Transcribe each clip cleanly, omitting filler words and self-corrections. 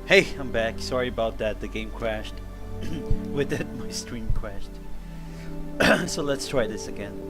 Hey, I'm back. Sorry about that. The game crashed. With it, my stream crashed. So let's try this again.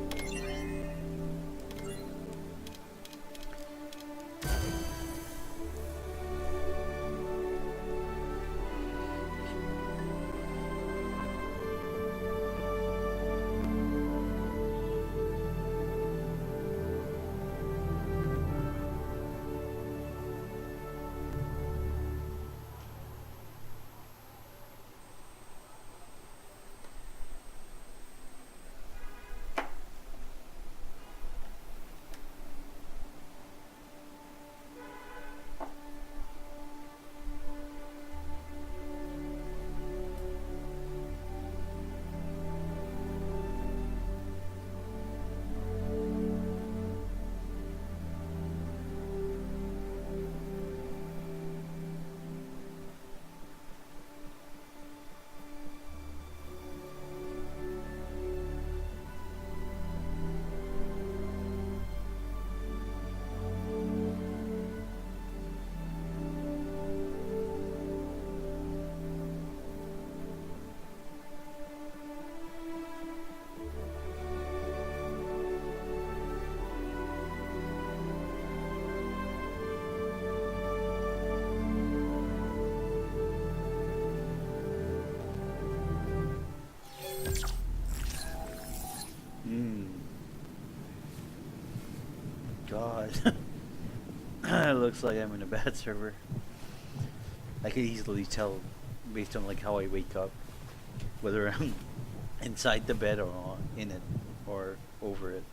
God. It looks like I'm in a bad server. I can easily tell based on like how I wake up whether I'm inside the bed or in it or over it.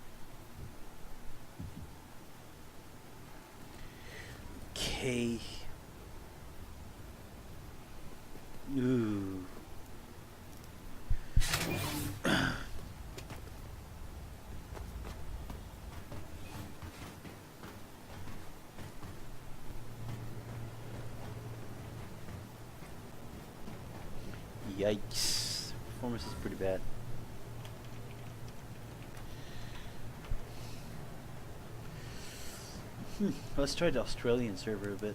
Okay. Ooh. Yikes. Performance is pretty bad. Let's try the Australian server a bit.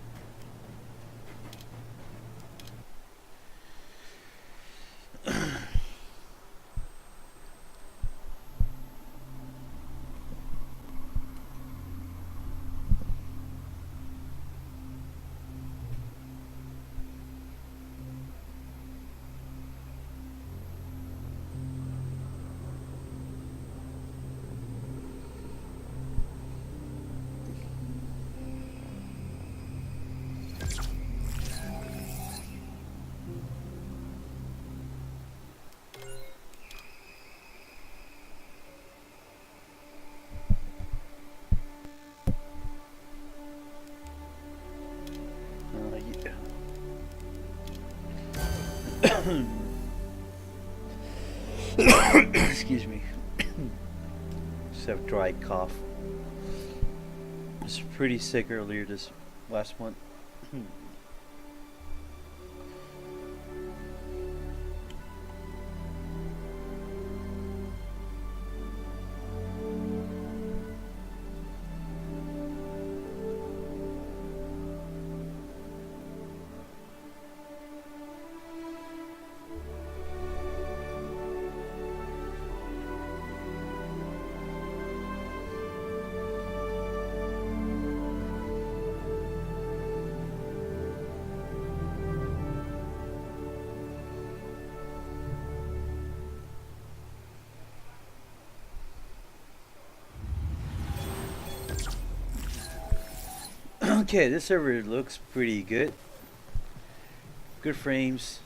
Excuse me. Just have dry cough. I was pretty sick earlier this last month. Okay, this server looks pretty good. Good frames.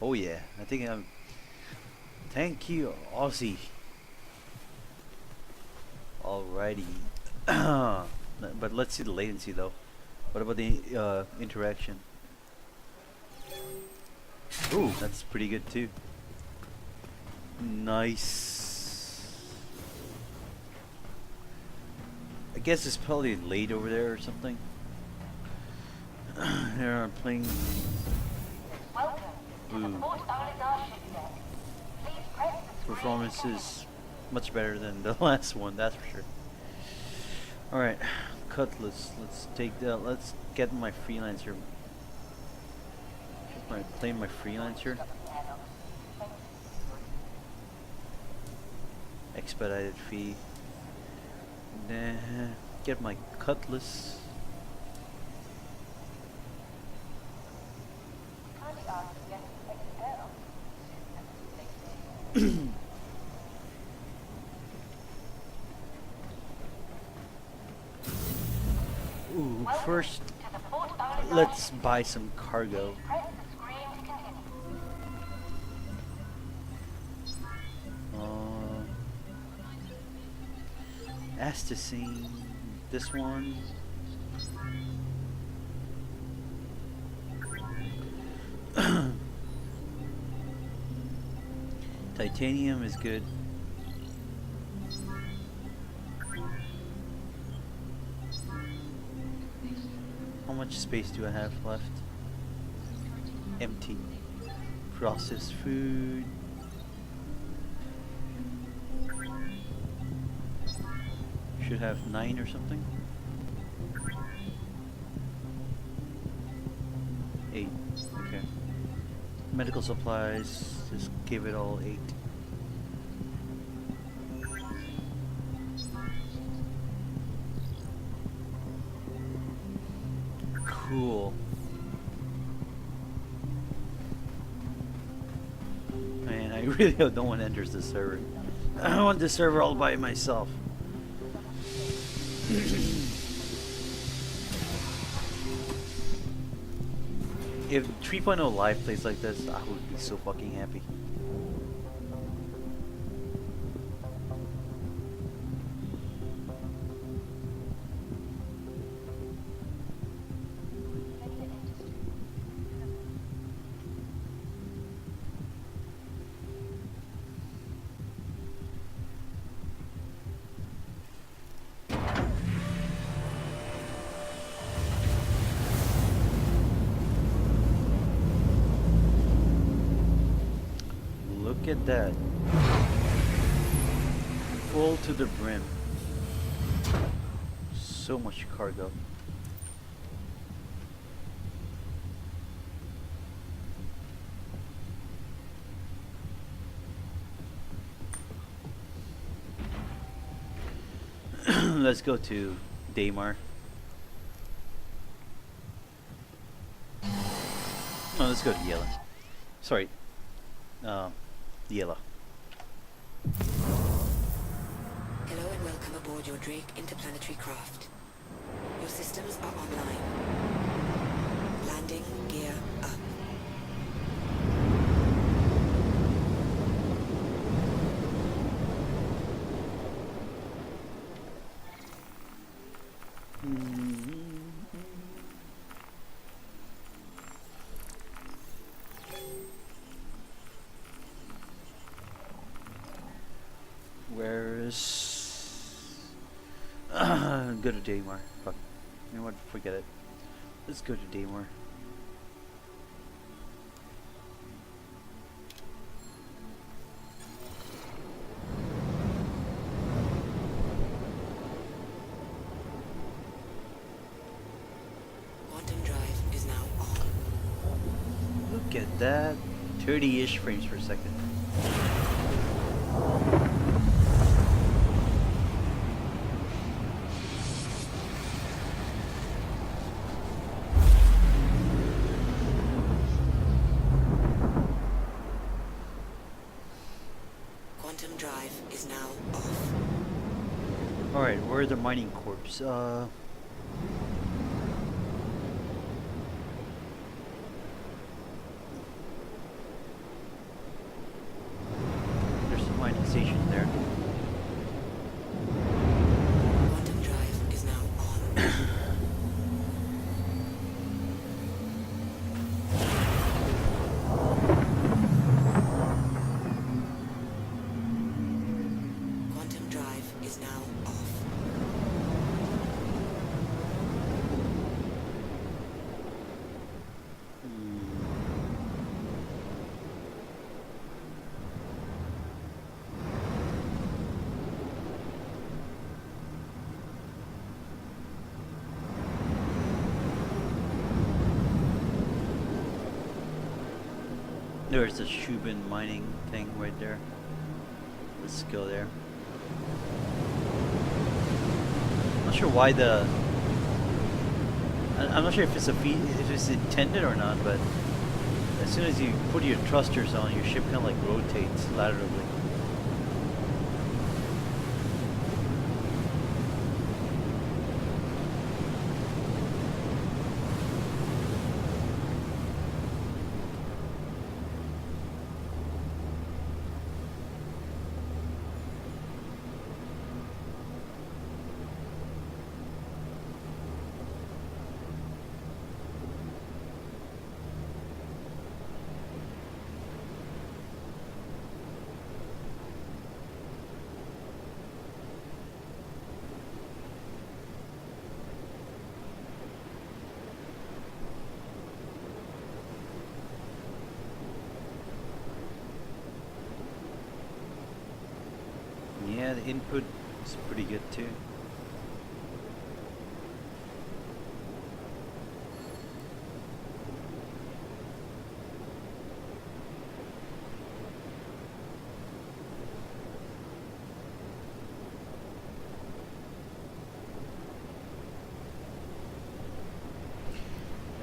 Oh yeah, I think I'm. Thank you, Aussie. Alrighty. But let's see the latency though. What about the interaction? Ooh, that's pretty good too. Nice. I guess it's probably late over there or something. They're playing. Welcome to the Port Olisar ship deck. Please press the screen. Performance is much better than the last one, that's for sure. Alright, Cutlass. Let's take that. Let's get my freelancer I'm playing my freelancer. Expedited fee. Then get my cutlass. Ooh, first let's buy some cargo. Asticine, this one. Titanium is good. How much space do I have left? Empty. Processed food. Should have 9 or something. 8. Okay. Medical supplies. Just give it all 8. Cool. Man, I really hope no one enters the server. I want the server all by myself. If 3.0 Live plays like this, I would be so fucking happy. Look at that. Full to the brim. So much cargo. Let's go to Daymar. Oh, let's go to Yella. Sorry. Yella. Hello and welcome aboard your Drake interplanetary craft. Your systems are online. Landing gear up. Go to Daymar. Fuck. You know what? Forget it. Let's go to Daymar. Quantum drive is now on. Look at that. 30-ish frames per second. Quantum drive is now off. Alright, where are the mining corps? There's some mining stations there. Quantum drive is now on. Quantum drive is now off. There's the Shubin mining thing right there. Let's go there. I'm not sure why I'm not sure if it's if it's intended or not, but as soon as you put your thrusters on, your ship kind of like rotates laterally. Yeah, the input is pretty good too.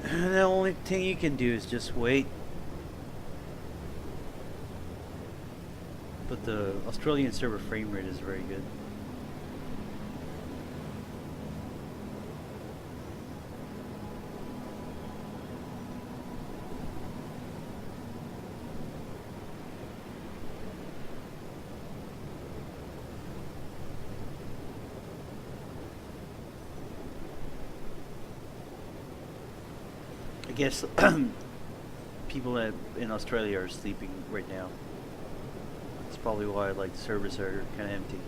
The only thing you can do is just wait. But the Australian server frame rate is very good. I guess people in Australia are sleeping right now. That's probably why like the servers are kind of empty.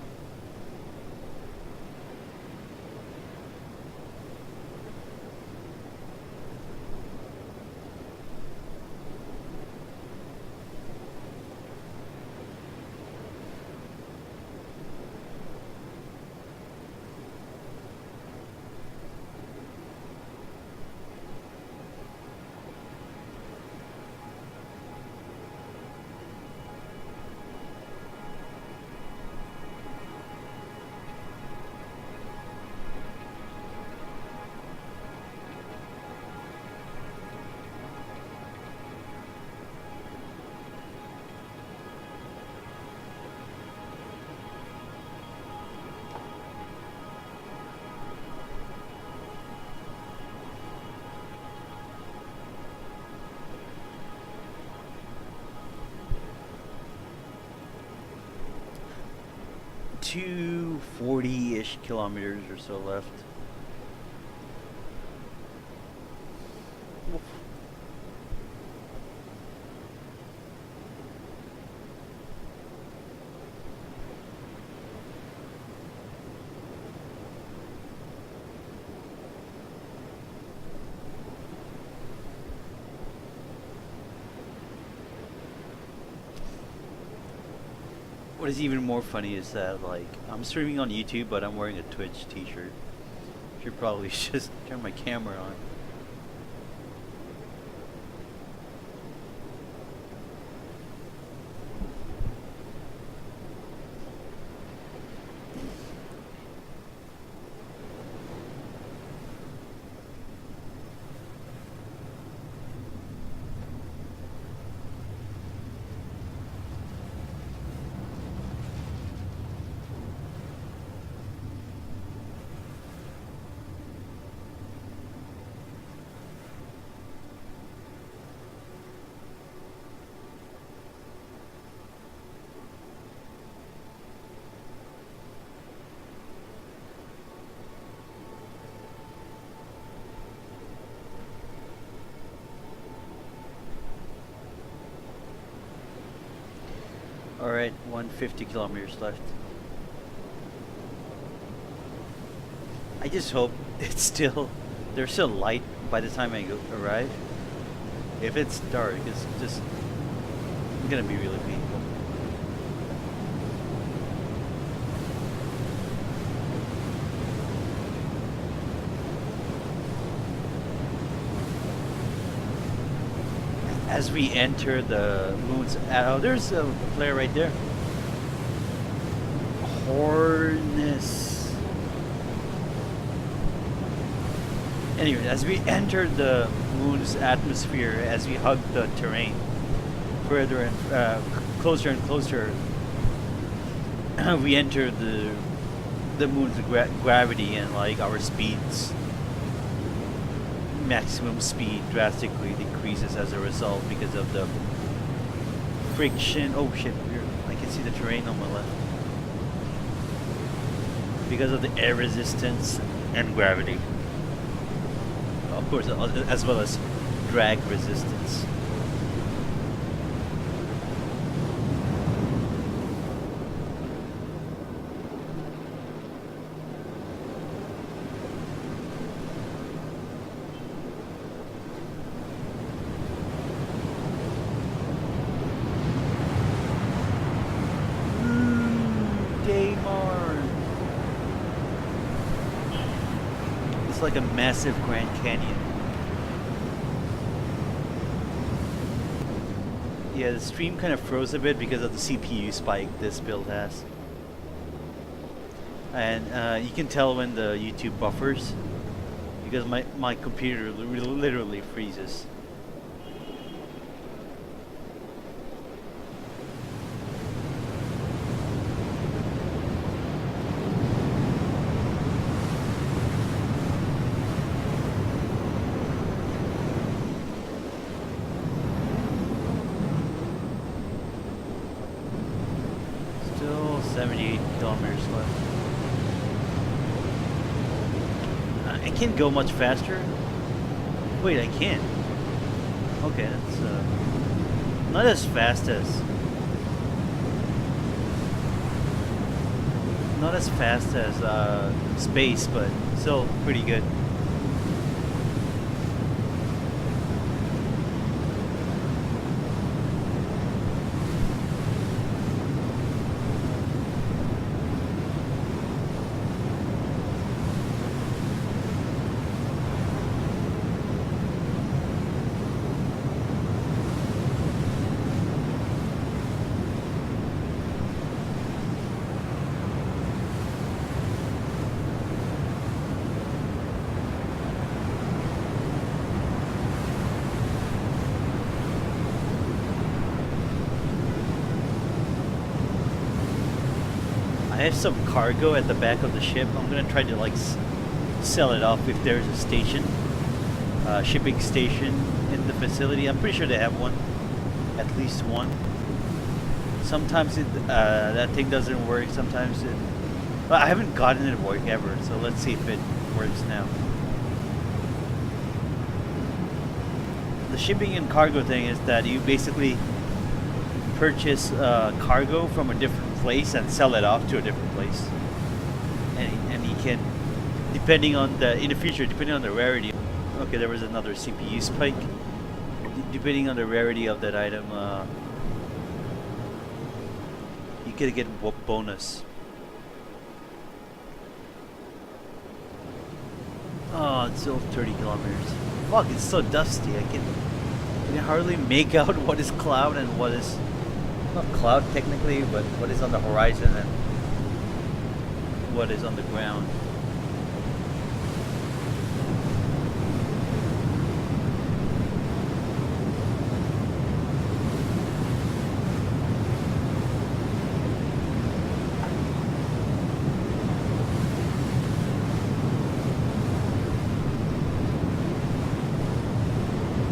Two 40-ish kilometers or so left. Oof. What is even more funny is that like I'm streaming on YouTube, but I'm wearing a Twitch t-shirt. Should probably just turn my camera on. Alright, 150 kilometers left. I just hope they're still light by the time I arrive. If it's dark, it's just gonna be really painful. as we enter the moon's... Oh, there's a player right there. Hornus. Anyway, as we enter the moon's atmosphere, as we hug the terrain further and closer and closer, we enter the moon's gravity, and like our speeds, maximum speed drastically decreases as a result because of the friction. Oh shit, I can see the terrain on my left. Because of the air resistance and gravity. Of course, as well as drag resistance. It's like a massive Grand Canyon. Yeah, the stream kind of froze a bit because of the CPU spike this build has. And you can tell when the YouTube buffers because my computer literally freezes. Still 78 kilometers left. I can't go much faster. Wait, I can. Okay, that's not as fast as space, but still pretty good. I have some cargo at the back of the ship. I'm gonna try to like sell it off if there's a station, shipping station in the facility. I'm pretty sure they have one, at least one. Sometimes that thing doesn't work. Sometimes it. Well, I haven't gotten it to work ever, so let's see if it works now. The shipping and cargo thing is that you basically purchase cargo from a different place and sell it off to a different place, and you can, depending on in the future, depending on the rarity. Okay, there was another CPU spike. Depending on the rarity of that item, you could get bonus. Oh, it's still 30 kilometers. Fuck, it's so dusty. I can hardly make out what is cloud and what is not cloud technically, but what is on the horizon and what is on the ground.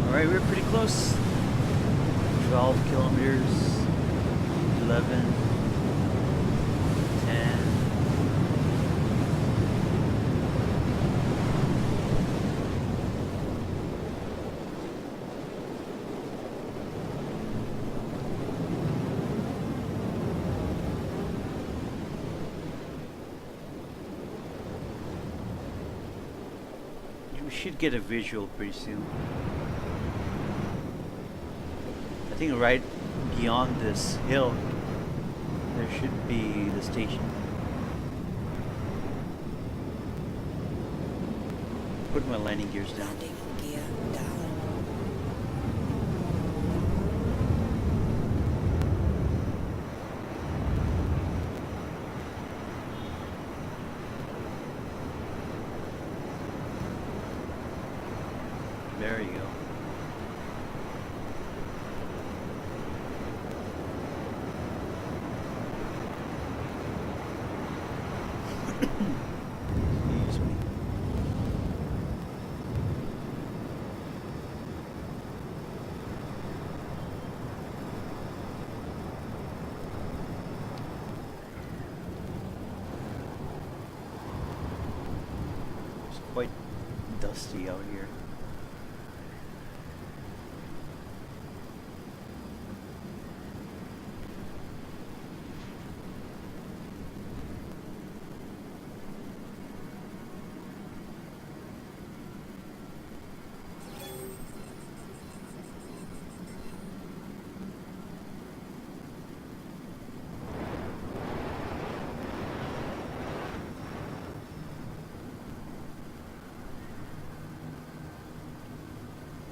Alright, we're pretty close. 12 kilometers. 11, 10. You should get a visual pretty soon. I think right beyond this hill there should be the station. Put my landing gears down. Landing gear down. There you go. Excuse me. It's quite dusty out here.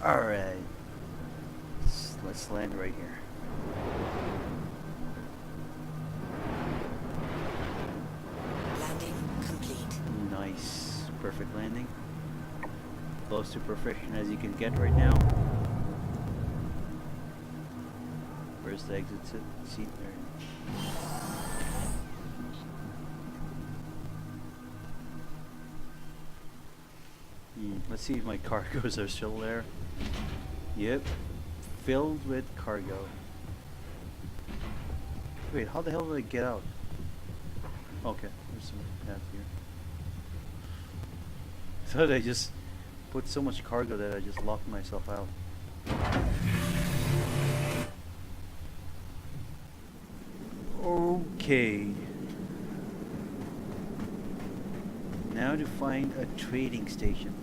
Alright. Let's land right here. Landing complete. Nice. Perfect landing. Close to perfection as you can get right now. Where's the exit seat there? Let's see if my cargoes are still there. Yep. Filled with cargo. Wait, how the hell did I get out? Okay, there's some path here. I thought I just put so much cargo that I just locked myself out. Okay. Now to find a trading station.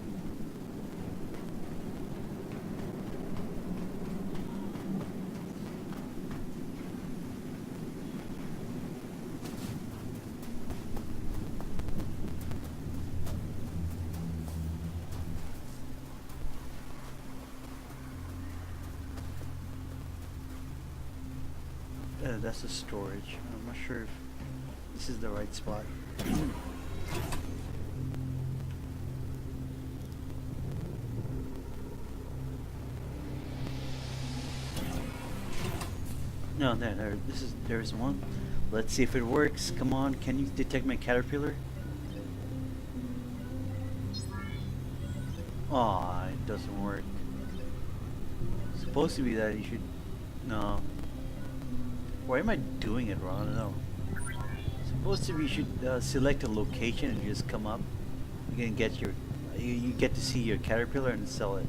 That's the storage. I'm not sure if this is the right spot. No, there's one. Let's see if it works. Come on, can you detect my caterpillar? Aw, it doesn't work. It's supposed to be that you should. No. Why am I doing it wrong? I don't know. It's supposed to be you should select a location and you just come up. You can get your. You get to see your caterpillar and sell it.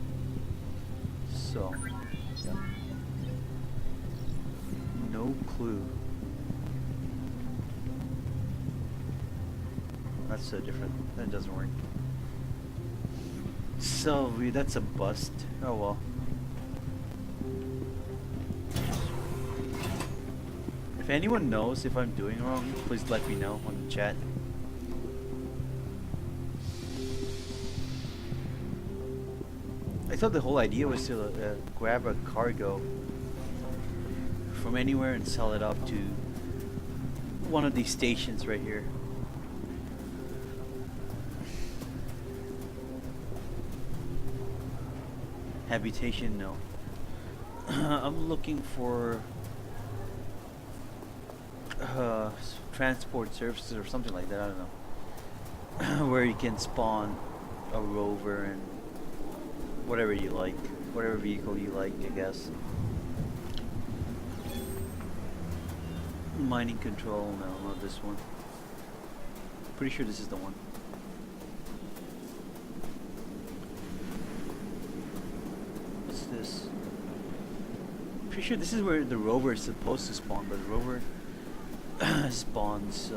So. Yeah. No clue. That's so different. That doesn't work. So that's a bust. Oh well. If anyone knows if I'm doing wrong, please let me know on the chat. I thought the whole idea was to grab a cargo from anywhere and sell it up to one of these stations right here. Habitation, no. I'm looking for transport services or something like that, I don't know. Where you can spawn a rover and whatever you like, whatever vehicle you like, I guess. Mining control, no, not this one. Pretty sure this is the one. What's this? Pretty sure this is where the rover is supposed to spawn, but the rover spawns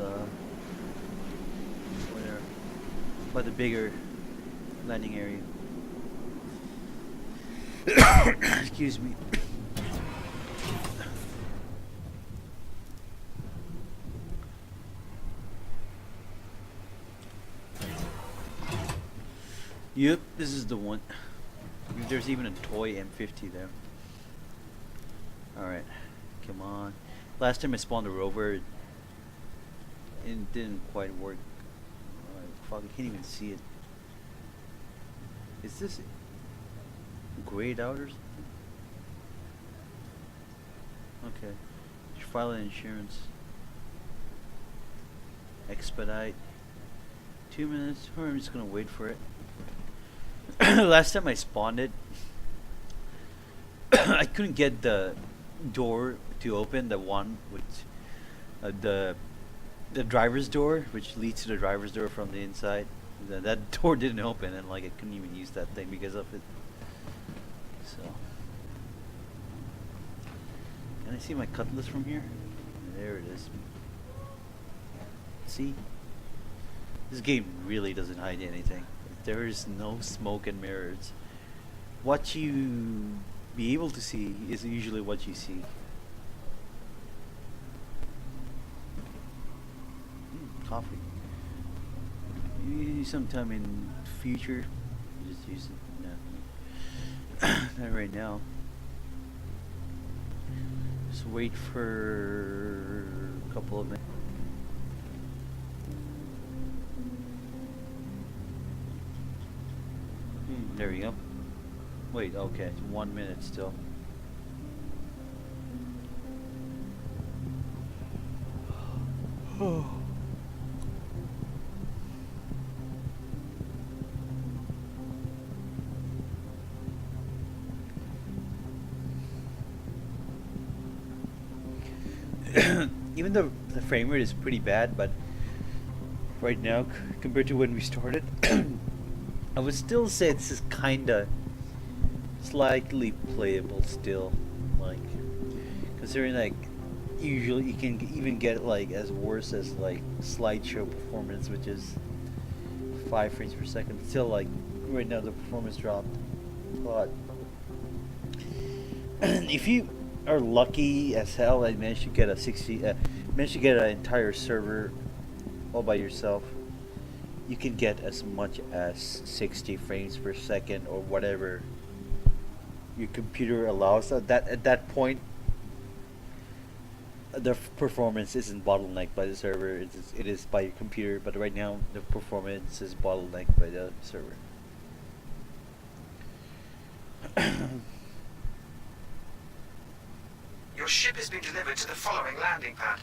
where? By the bigger landing area. Excuse me. Yep, this is the one. There's even a toy M50 there. Alright, come on. Last time I spawned a rover, it didn't quite work. Fuck, I can't even see it. Is this it? grayed out or something? Okay. File an insurance. Expedite. 2 minutes. Or I'm just gonna wait for it. Last time I spawned it, I couldn't get the door to open. The one which the driver's door, which leads to the driver's door from the inside. That door didn't open, and like I couldn't even use that thing because of it. So, can I see my cutlass from here? There it is. See, this game really doesn't hide anything. There is no smoke and mirrors. What you be able to see is usually what you see. Coffee. Maybe sometime in future. Just use it. No. Not right now. Just wait for a couple of minutes. There we go. Wait, okay, it's 1 minute still. Even though the frame rate is pretty bad, but right now compared to when we started, I would still say this is kinda slightly playable still. Like, considering like usually you can even get like as worse as like slideshow performance, which is 5 frames per second. Still, like right now the performance dropped. But if you are lucky as hell and manage to get manage to get an entire server all by yourself, you can get as much as 60 frames per second or whatever your computer allows. At that point, the performance isn't bottlenecked by the server. It is by your computer. But right now, the performance is bottlenecked by the server. Your ship has been delivered to the following landing pad.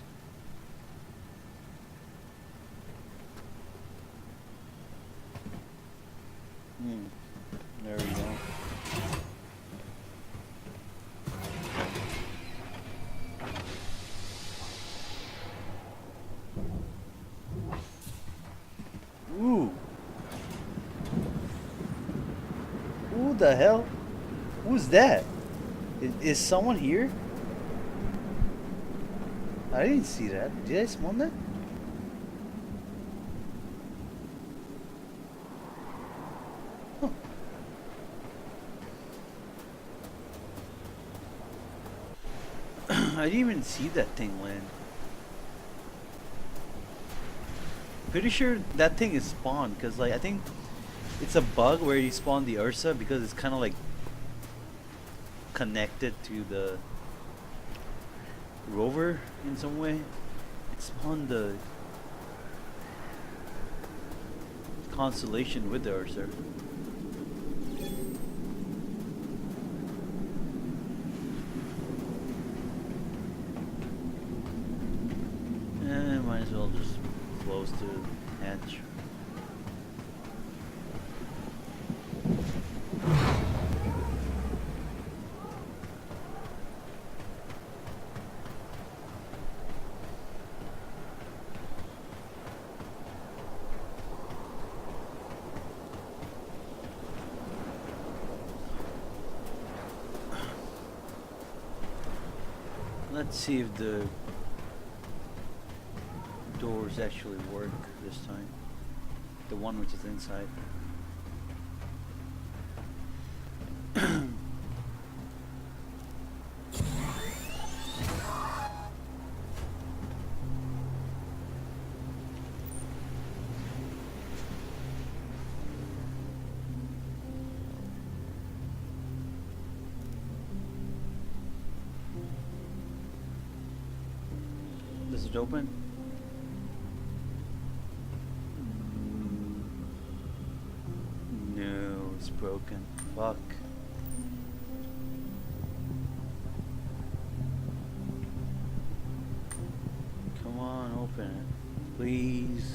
There we go. Ooh. Who the hell? Who's that? Is someone here? I didn't see that. Did I spawn that? Huh. I didn't even see that thing land. Pretty sure that thing is spawned, because like I think it's a bug where you spawn the Ursa because it's kind of like connected to the rover in some way. It spawned the constellation with the Ursa. Might as well just close the hatch. Let's see if the doors actually work this time. The one which is inside. Does it open? No, it's broken. Fuck. Open it, please.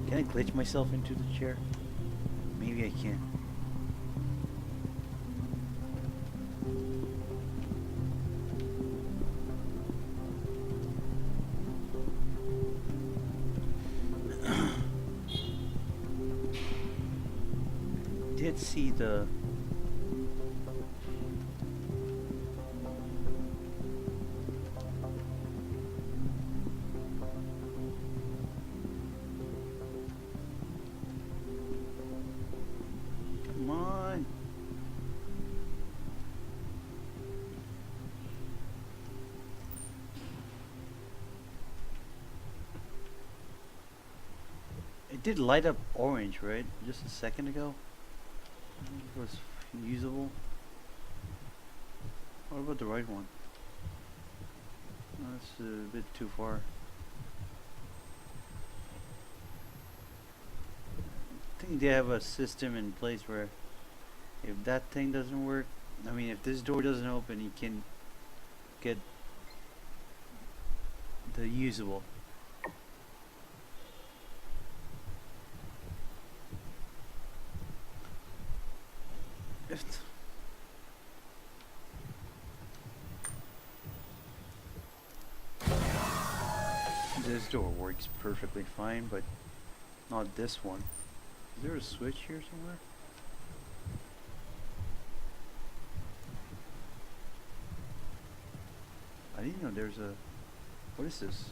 Can I glitch myself into the chair? Maybe I can. Did see the come on. It did light up orange, right? Just a second ago. It was usable. What about the right one? No, that's a bit too far. I think they have a system in place where if that thing doesn't work, I mean if this door doesn't open, you can get the usable. This door works perfectly fine, but not this one. Is there a switch here somewhere? I didn't know there's a... What is this?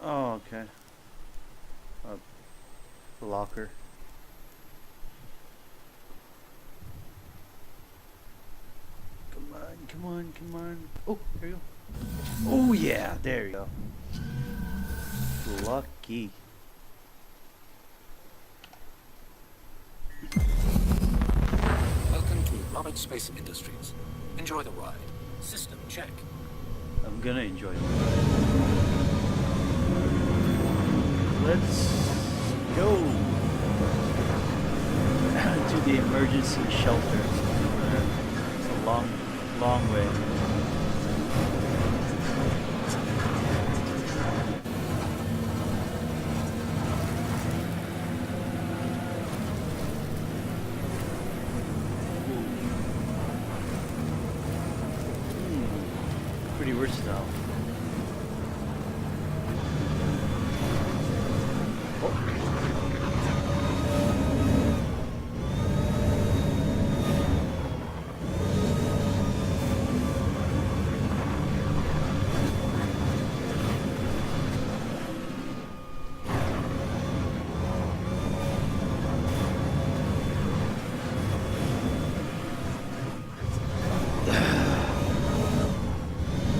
Oh, okay. A locker. Come on, come on, come on. Oh, there you go. Oh yeah, there you go. Lucky. Welcome to Robert Space Industries. Enjoy the ride. System check. I'm gonna enjoy it. Let's go to the emergency shelter. It's a long, long way. Pretty versatile.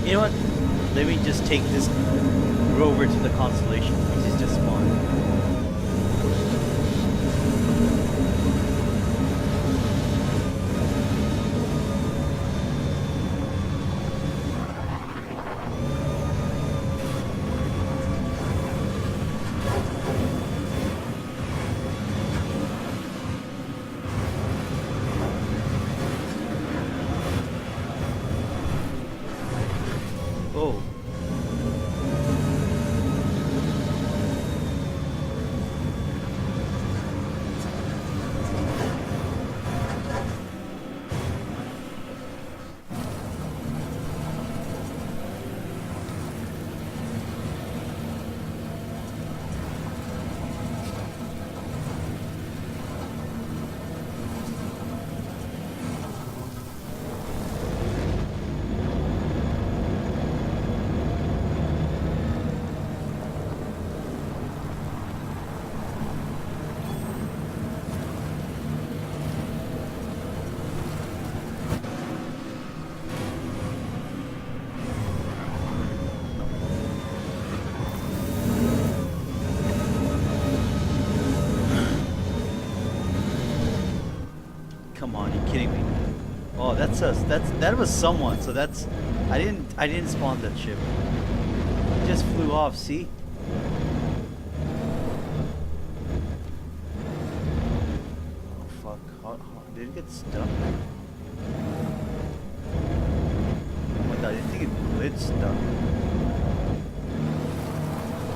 You know what? Let me just take this rover to the constellation, which is just spawned. Oh. Come on, you kidding me? Oh, that's us. That was someone. So that's I didn't spawn that ship. It just flew off. See? get stuck? Oh my god, I didn't think it would stuck.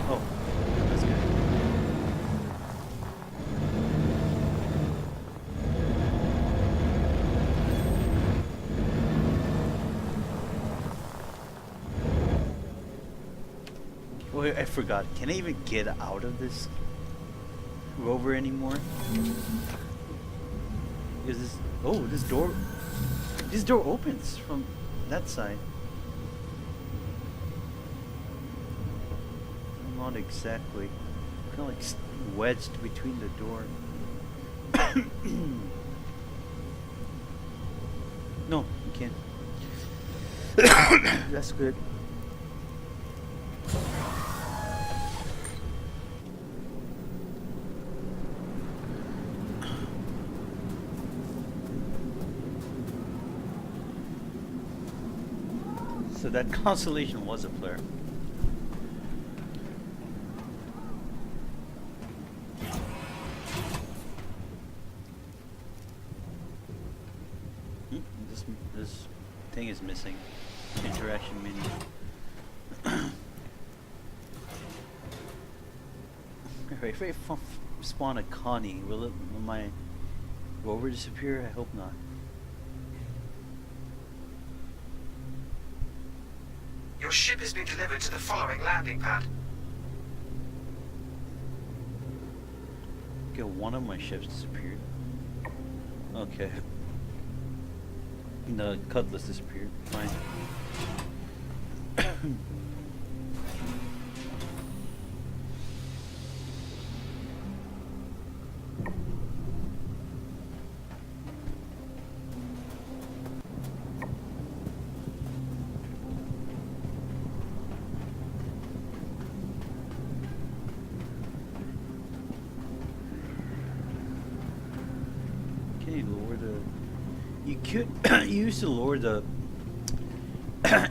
Oh, that's good. Wait, I forgot. Can I even get out of this rover anymore? Is this? Oh, this door opens from that side. Not exactly. Kind of like wedged between the door. No, you can't. That's good. So that constellation was a flare. This thing is missing. Interaction menu. Alright, if I spawn a Connie, will my rover disappear? I hope not. Your ship has been delivered to the following landing pad. Okay, one of my ships disappeared. Okay. The Cutlass disappeared. Fine. Can you lower the... You could... you used to lower the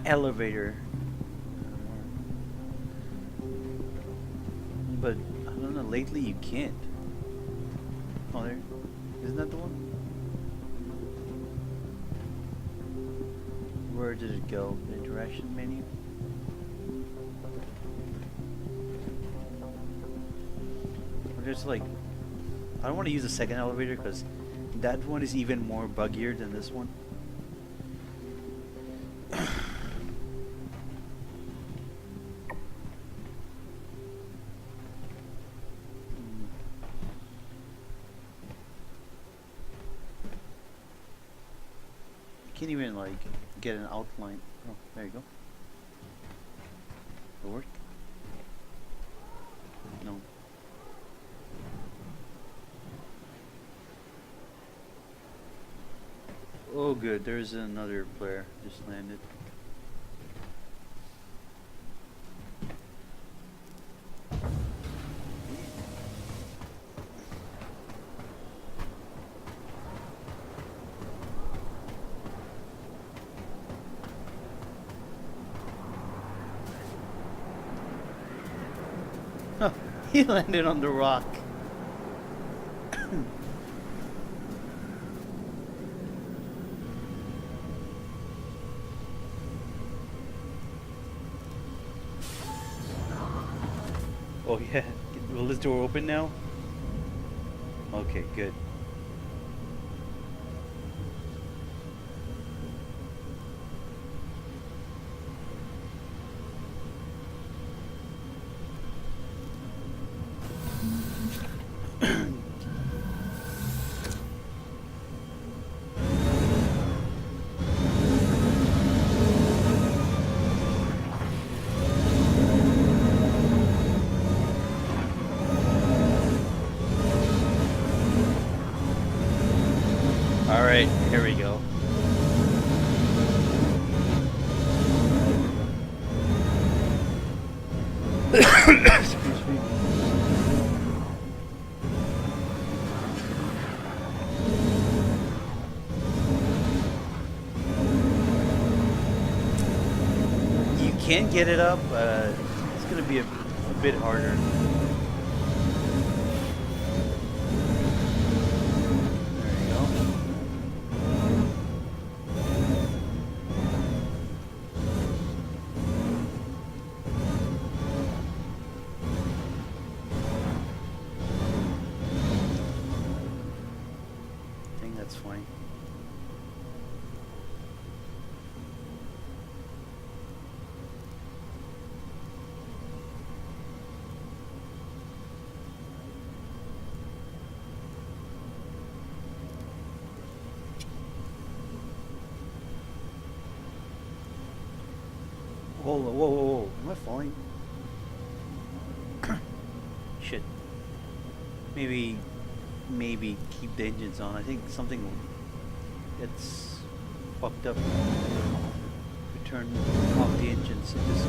elevator. But, I don't know, lately you can't. Oh, there. Isn't that the one? Where did it go? The interaction menu? Or there's like... I don't want to use the second elevator because that one is even more buggier than this one. Can't even like get an outline. Oh, there you go. It'll work. No. Oh good, there's another player just landed. Huh, he landed on the rock. Oh yeah, will this door open now? Okay, good. Alright, here we go. Excuse me. You can get it up, it's gonna be a bit harder. That's fine. Whoa, whoa, whoa, whoa. Am I falling? Shit. Maybe keep the engines on. I think something gets fucked up. We turn off the engines. Just...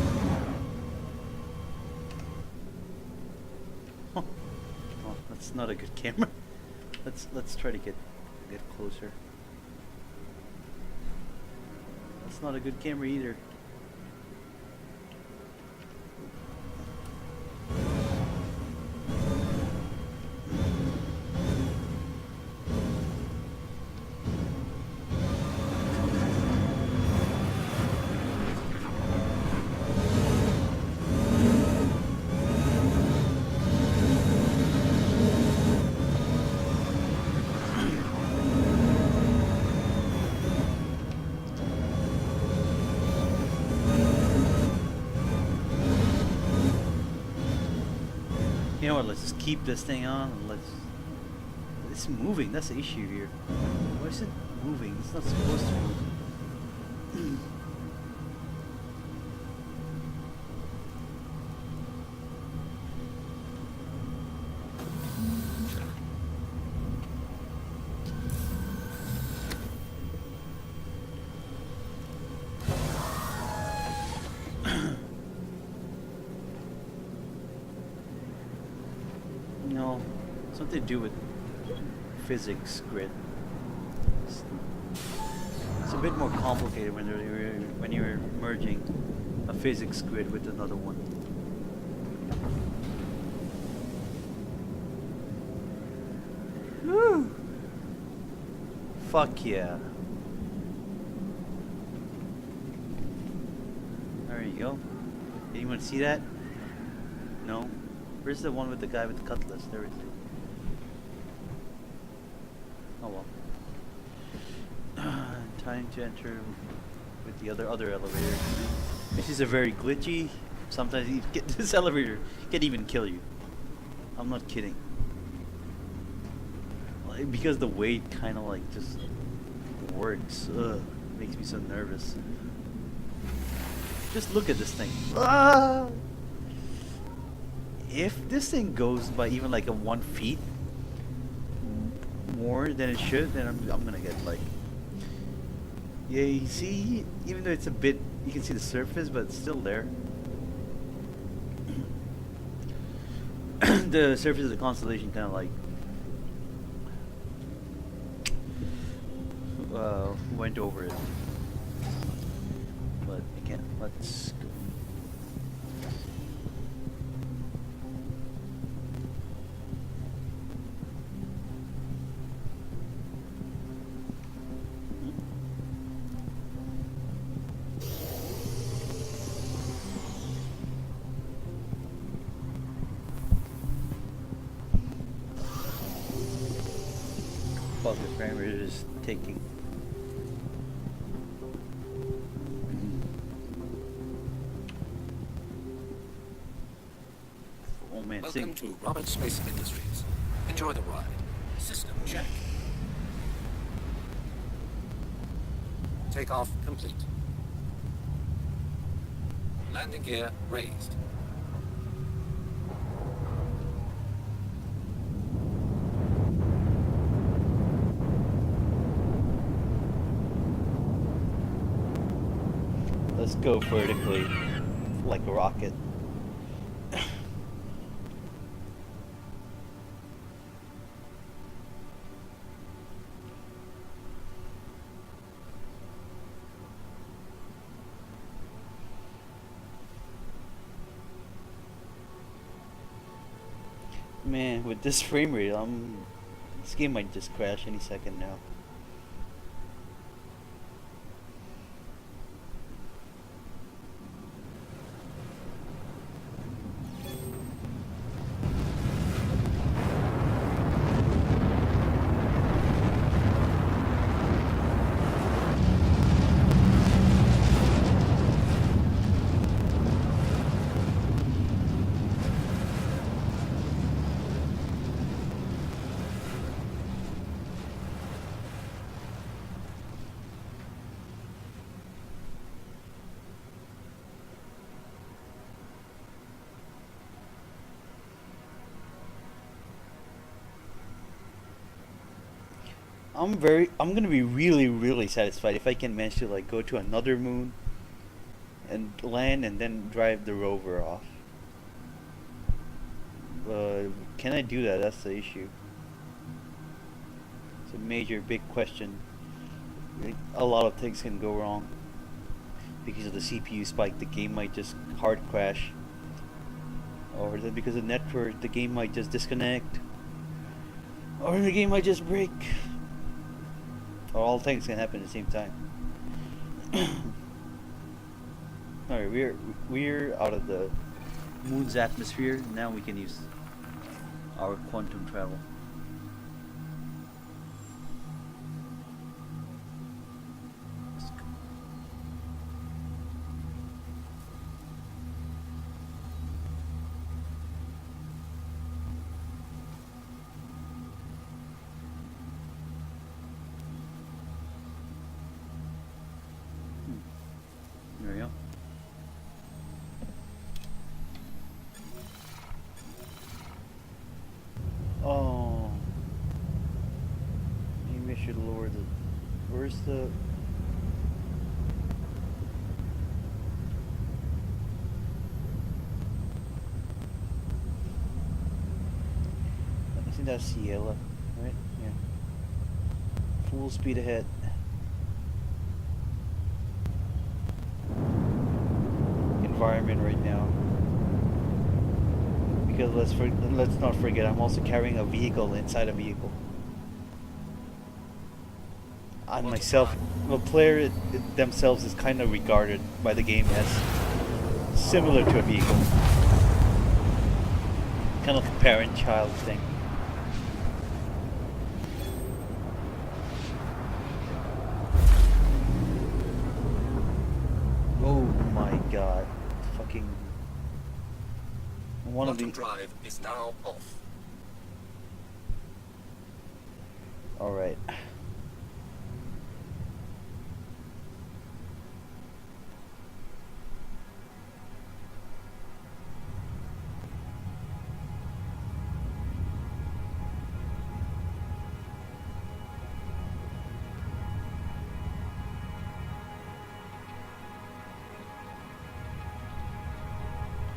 Huh. Oh, that's not a good camera. Let's try to get closer. That's not a good camera either. You know what, let's just keep this thing on and it's moving, that's the issue here. Why is it moving? It's not supposed to move. No, something to do with physics grid. It's a bit more complicated when you're merging a physics grid with another one. Woo! Fuck yeah! There you go. Anyone see that? No. Where's the one with the guy with the cutlass? There it is. Oh well. Time to enter with the other elevator. This is a very glitchy. Sometimes you get this elevator can even kill you. I'm not kidding. Like, because the weight kind of like just works. Ugh, makes me so nervous. Just look at this thing. Ah! If this thing goes by even like a 1 feet more than it should, then I'm gonna get like, yeah, you see, even though it's a bit, you can see the surface, but it's still there. The surface of the constellation kind of like went over it, but again, let's go. The frame rate is taking. Oh man, Welcome to Roberts Space Industries. Enjoy the ride. System check. Takeoff complete. Landing gear raised. Let's go vertically, like a rocket. Man, with this frame rate, this game might just crash any second now. I'm gonna be really satisfied if I can manage to like go to another moon and land and then drive the rover off. Can I do that? That's the issue. It's a major big question. A lot of things can go wrong because of the CPU spike. The game might just hard crash, or then because of network, the game might just disconnect, or the game might just break. Or all things can happen at the same time. Alright, we're out of the moon's atmosphere. Now we can use our quantum travel. Let's go. There we go. Oh, maybe I should lower the. Where's the? I think that's yellow, right? Yeah. Full speed ahead. Environment right now. Because let's not forget, I'm also carrying a vehicle inside a vehicle. I myself, the player themselves is kind of regarded by the game as similar to a vehicle. Kind of like a parent-child thing. Oh my god. Fucking... One of Quantum the... drive is now off. Alright.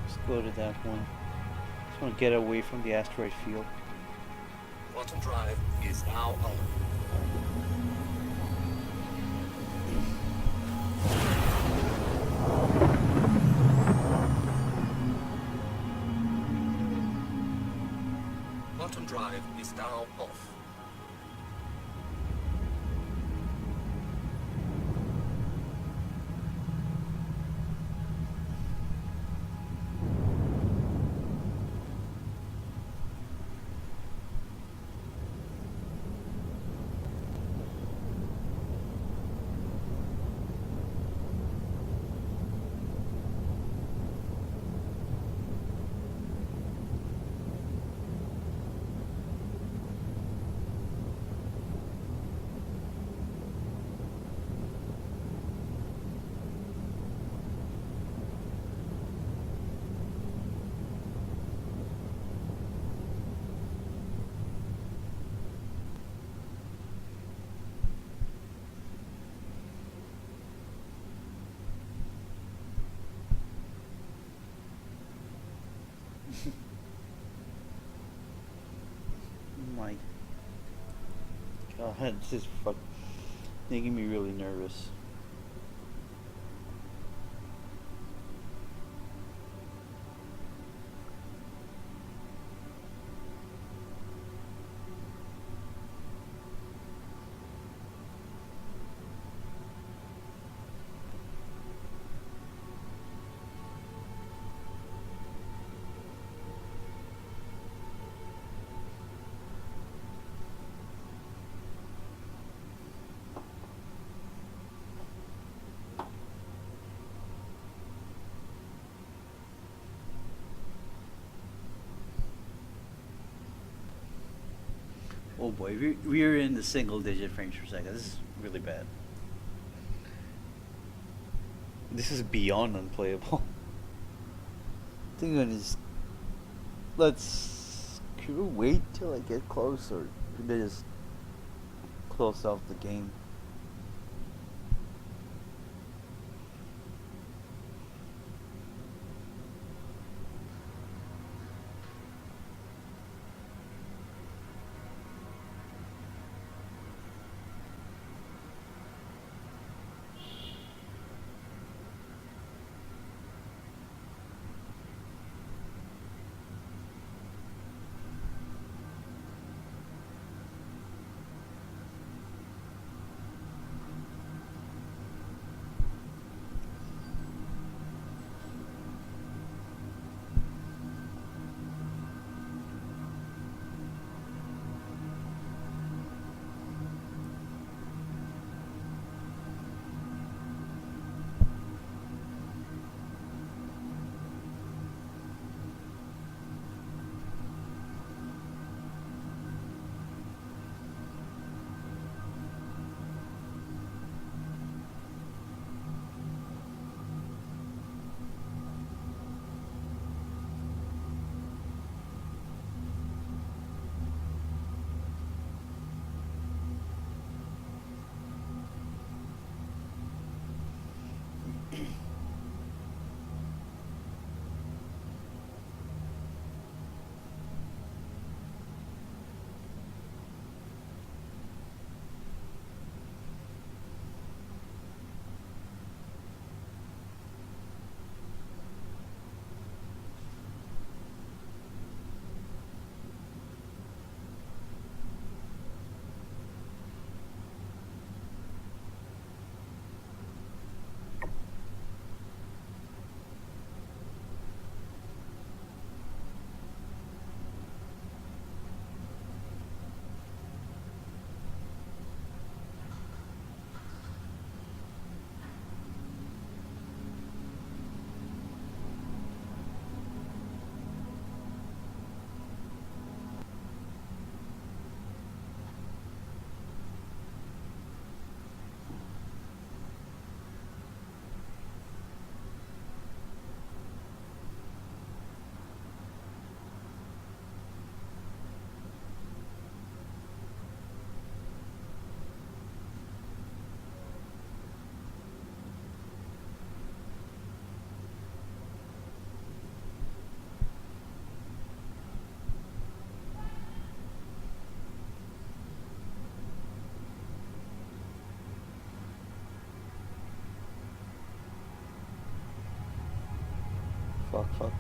Let's go to that one. Just want to get away from the asteroid field. Quantum drive is now on. Quantum drive is now off. My god, this is making me really nervous. Oh boy, we're in the single digit frames per second. This is really bad. This is beyond unplayable. I think I'm gonna just... Can we wait till I get close, or can I just close off the game.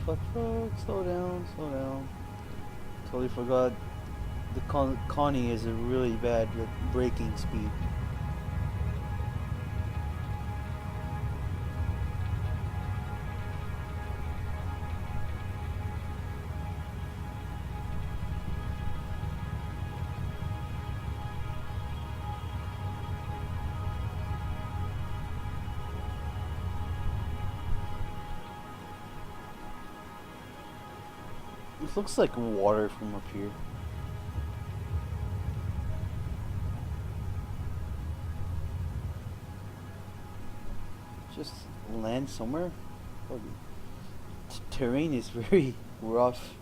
Fuck. Slow down, slow down. Totally forgot the Connie is a really bad with braking speed. It looks like water from up here. Just land somewhere. Oh, the terrain is very rough.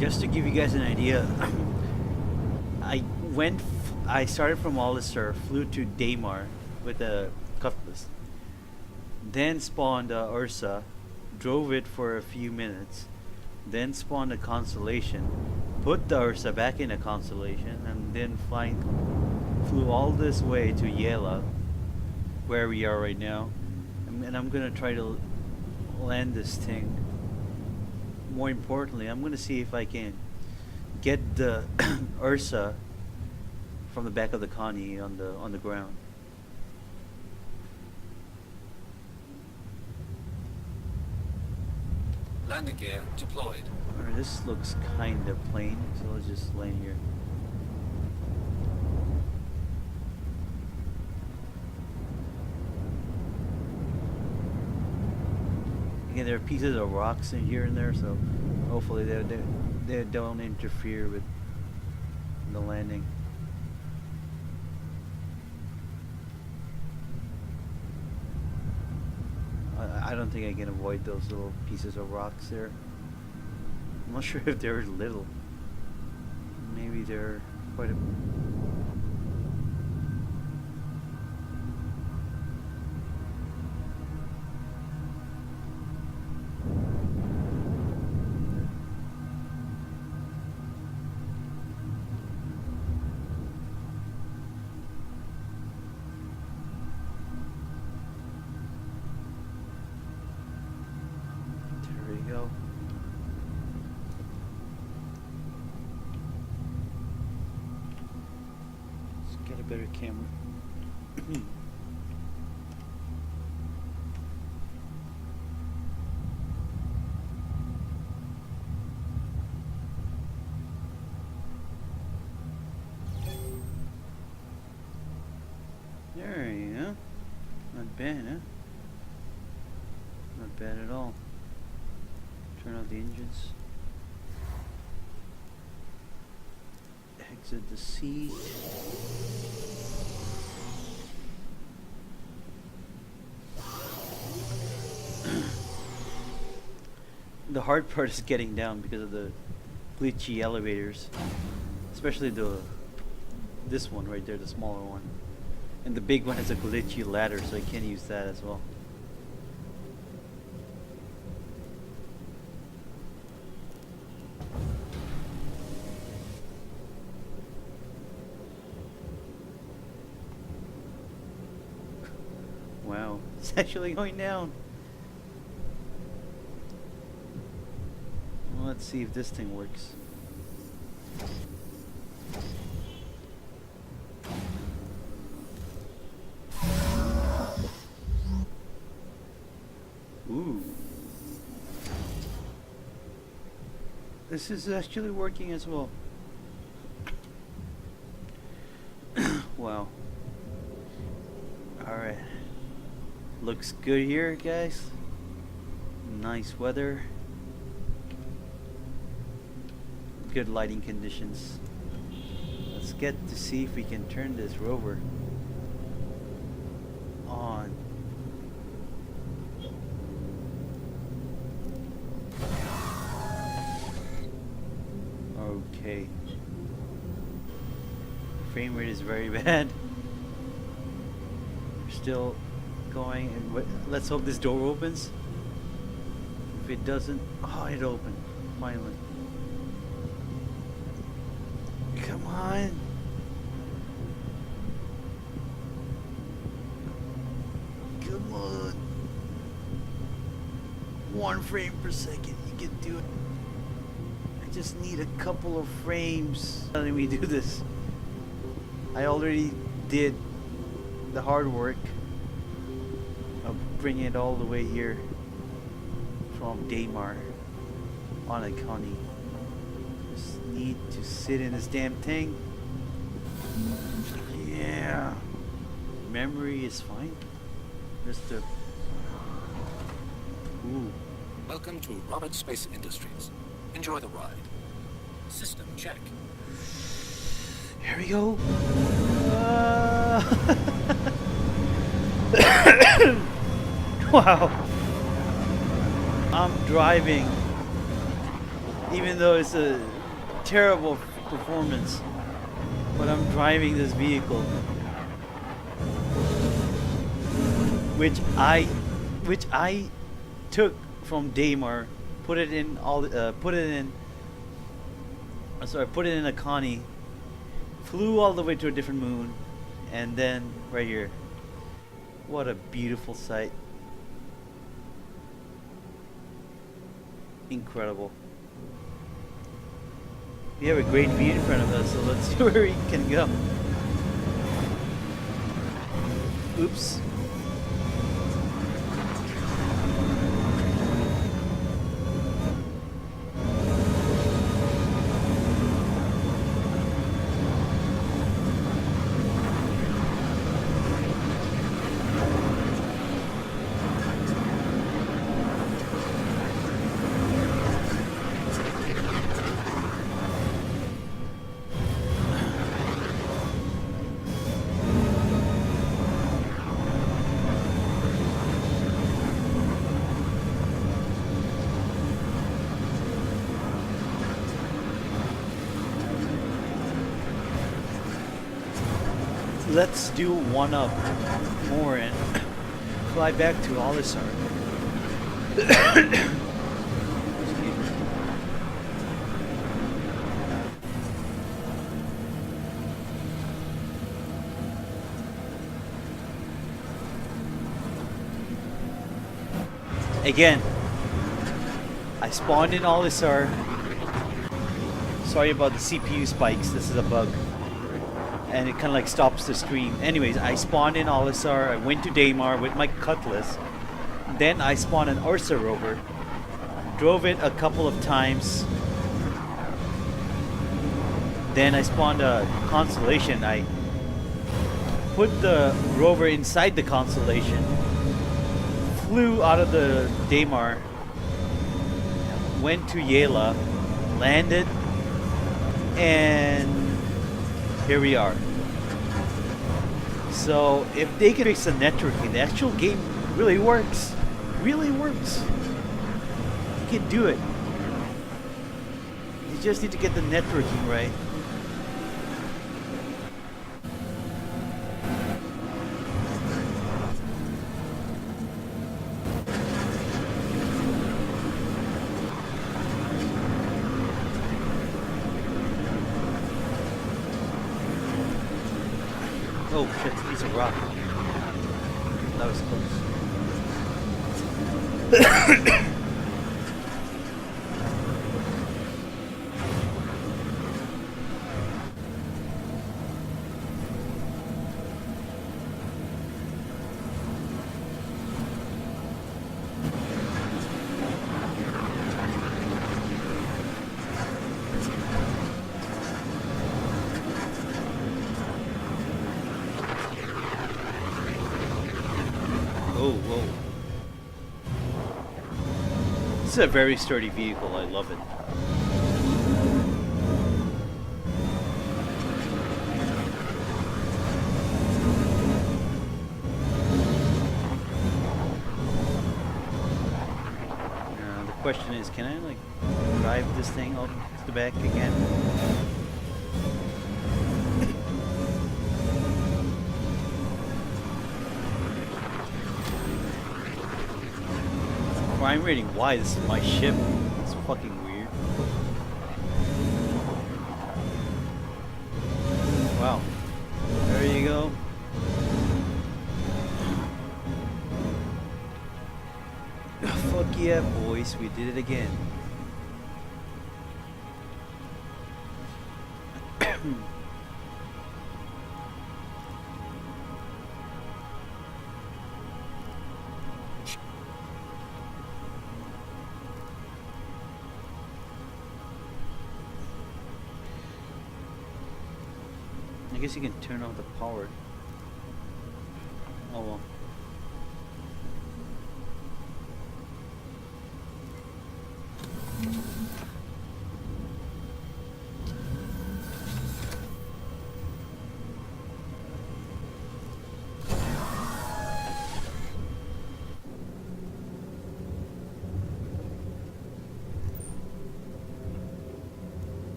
Just to give you guys an idea, I started from Hollister, flew to Daymar with a Cutlass, then spawned Ursa, drove it for a few minutes, then spawned a Constellation, put the Ursa back in a constellation and then flew all this way to Yela, where we are right now, and I'm gonna try to land this thing. More importantly, I'm gonna see if I can get the Ursa from the back of the Connie on the ground. Landing gear deployed. Alright, this looks kind of plain, so let's just land here. Again, there are pieces of rocks in here and there, so hopefully they don't interfere with the landing. I don't think I can avoid those little pieces of rocks there. I'm not sure if they're little. Maybe they're quite a... There we go. Let's get a better camera. There you go. Not bad, huh? Not bad at all. Turn off the engines. Exit the seat. The hard part is getting down because of the glitchy elevators, especially this one right there, the smaller one, and the big one has a glitchy ladder, so I can't use that as well. Wow, it's actually going down. Well, let's see if this thing works. Ooh. This is actually working as well. Wow. Alright. Looks good here, guys. Nice weather. Good lighting conditions. Let's get to see if we can turn this rover on. Okay. Frame rate is very bad. We're still going, and let's hope this door opens. If it doesn't, oh, it opened finally. Come on. Come on. 1 frame per second. You can do it. I just need a couple of frames. Letting me do this. I already did the hard work of bringing it all the way here from Daymar on a Connie. Just need to sit in this damn thing. Yeah. Memory is fine. Just the... Ooh. Welcome to Robert Space Industries. Enjoy the ride. System check. Here we go. Wow. I'm driving, even though it's a terrible performance, but I'm driving this vehicle, which I took from Daymar, put it in So I put it in a Connie, flew all the way to a different moon, and then right here. What a beautiful sight. Incredible. We have a great view in front of us, so let's see where we can go. Oops. Let's do one up more and fly back to Olisar. Again, I spawned in Olisar. Sorry about the CPU spikes, this is a bug. And it kind of like stops the stream. Anyways, I spawned in Olisar, I went to Daymar with my Cutlass. Then I spawned an Ursa rover. Drove it a couple of times. Then I spawned a Constellation. I put the rover inside the Constellation. Flew out of the Daymar. Went to Yela. Landed. And here we are. So if they can fix the networking, the actual game really works. Really works. You can do it. You just need to get the networking right. Oh shit, piece of rock. That was close. Oh, whoa. This is a very sturdy vehicle, I love it. The question is, can I like drive this thing up to the back again? Crime rating Y, this is my ship. It's fucking weird. Wow. There you go. Fuck yeah, boys, we did it again. I guess you can turn off the power. Oh well.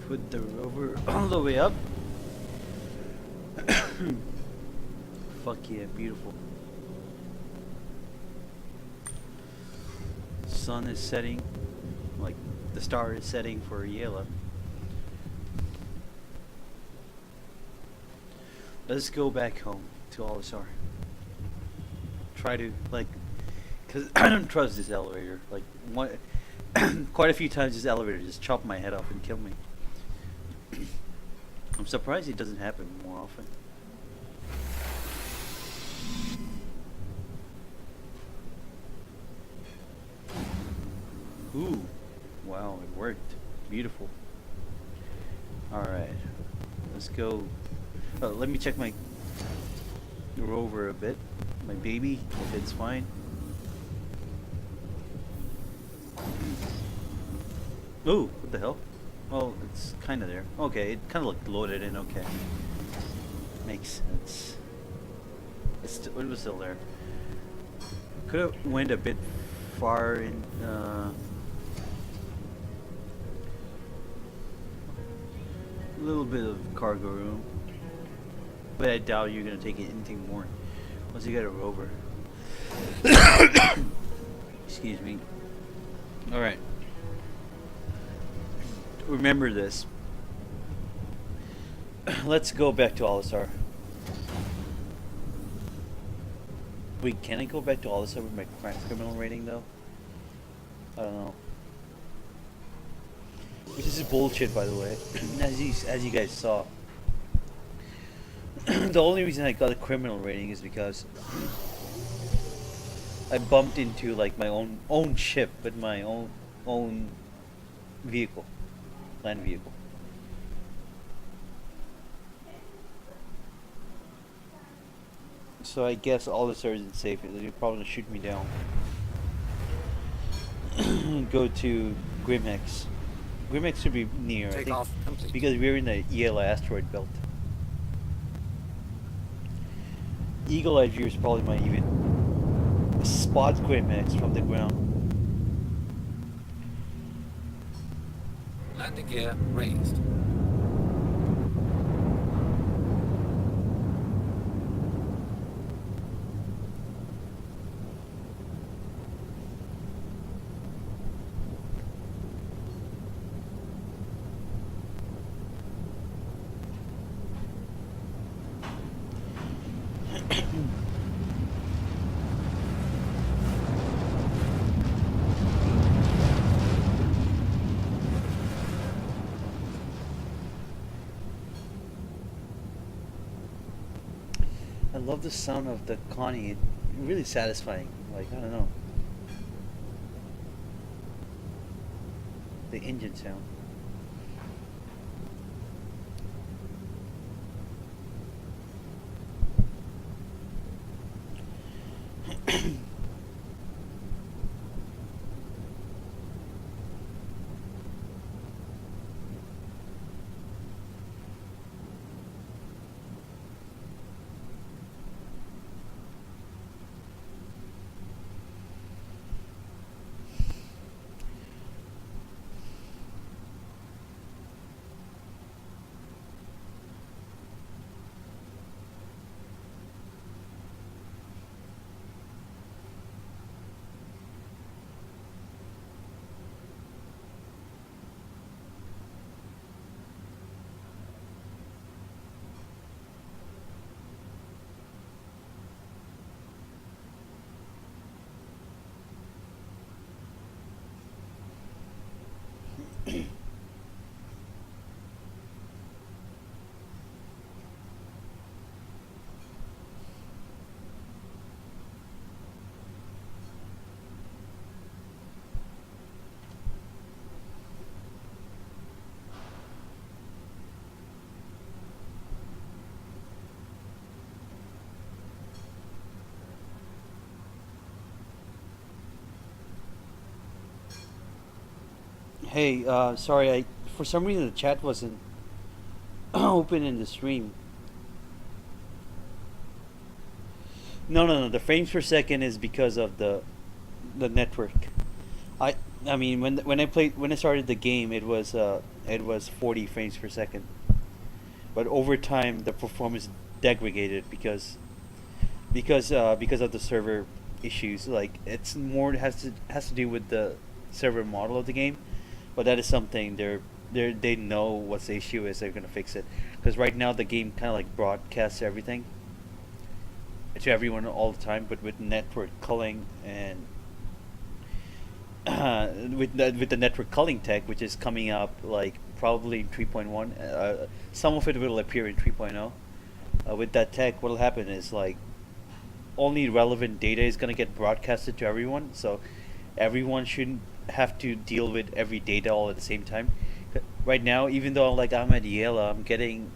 Put the rover all the way up. Fuck yeah, beautiful. Sun is setting. like the star is setting for Yela. Let's go back home to Olisar. Try to like, cause I don't trust this elevator. Like one, quite a few times this elevator just chopped my head off and killed me. I'm surprised it doesn't happen more often. Ooh, wow, it worked. Beautiful. Alright, let's go. Let me check my rover a bit. My baby, if it's fine. Ooh, what the hell? Well, it's kind of there. Okay, it kind of looked loaded in. Okay, makes sense. It was still there. Could have went a bit far in. A little bit of cargo room, but I doubt you're gonna take anything more once you get a rover. Excuse me. All right. Remember this. Let's go back to Olisar. Wait, can I go back to Olisar with my criminal rating though? I don't know. Which is bullshit, by the way. as you guys saw. The only reason I got a criminal rating is because I bumped into like my own ship with my own vehicle. Land vehicle. So I guess all the stars is safe. They're probably gonna shoot me down. Go to Grimhex. Grimhex should be near, I think, Takeoff complete. because we're in the Yela asteroid belt. Eagle Eye viewers probably might even spot Grimhex from the ground. Landing gear raised. I love the sound of the Connie. Really satisfying. Like, I don't know. The engine sound. Hey, sorry, for some reason the chat wasn't open in the stream. No. The frames per second is because of the network. I mean when I started the game, it was 40 frames per second. But over time the performance degraded because of the server issues. Like it's more has to do with the server model of the game. but that is something they know what the issue is. They're gonna fix it because right now the game kind of like broadcasts everything to everyone all the time, but with network culling and with the network culling tech, which is coming up like probably in 3.1. Some of it will appear in 3.0. With that tech, what will happen is like only relevant data is going to get broadcasted to everyone, so everyone shouldn't have to deal with every data all at the same time. Right now, even though like I'm at Yale, I'm getting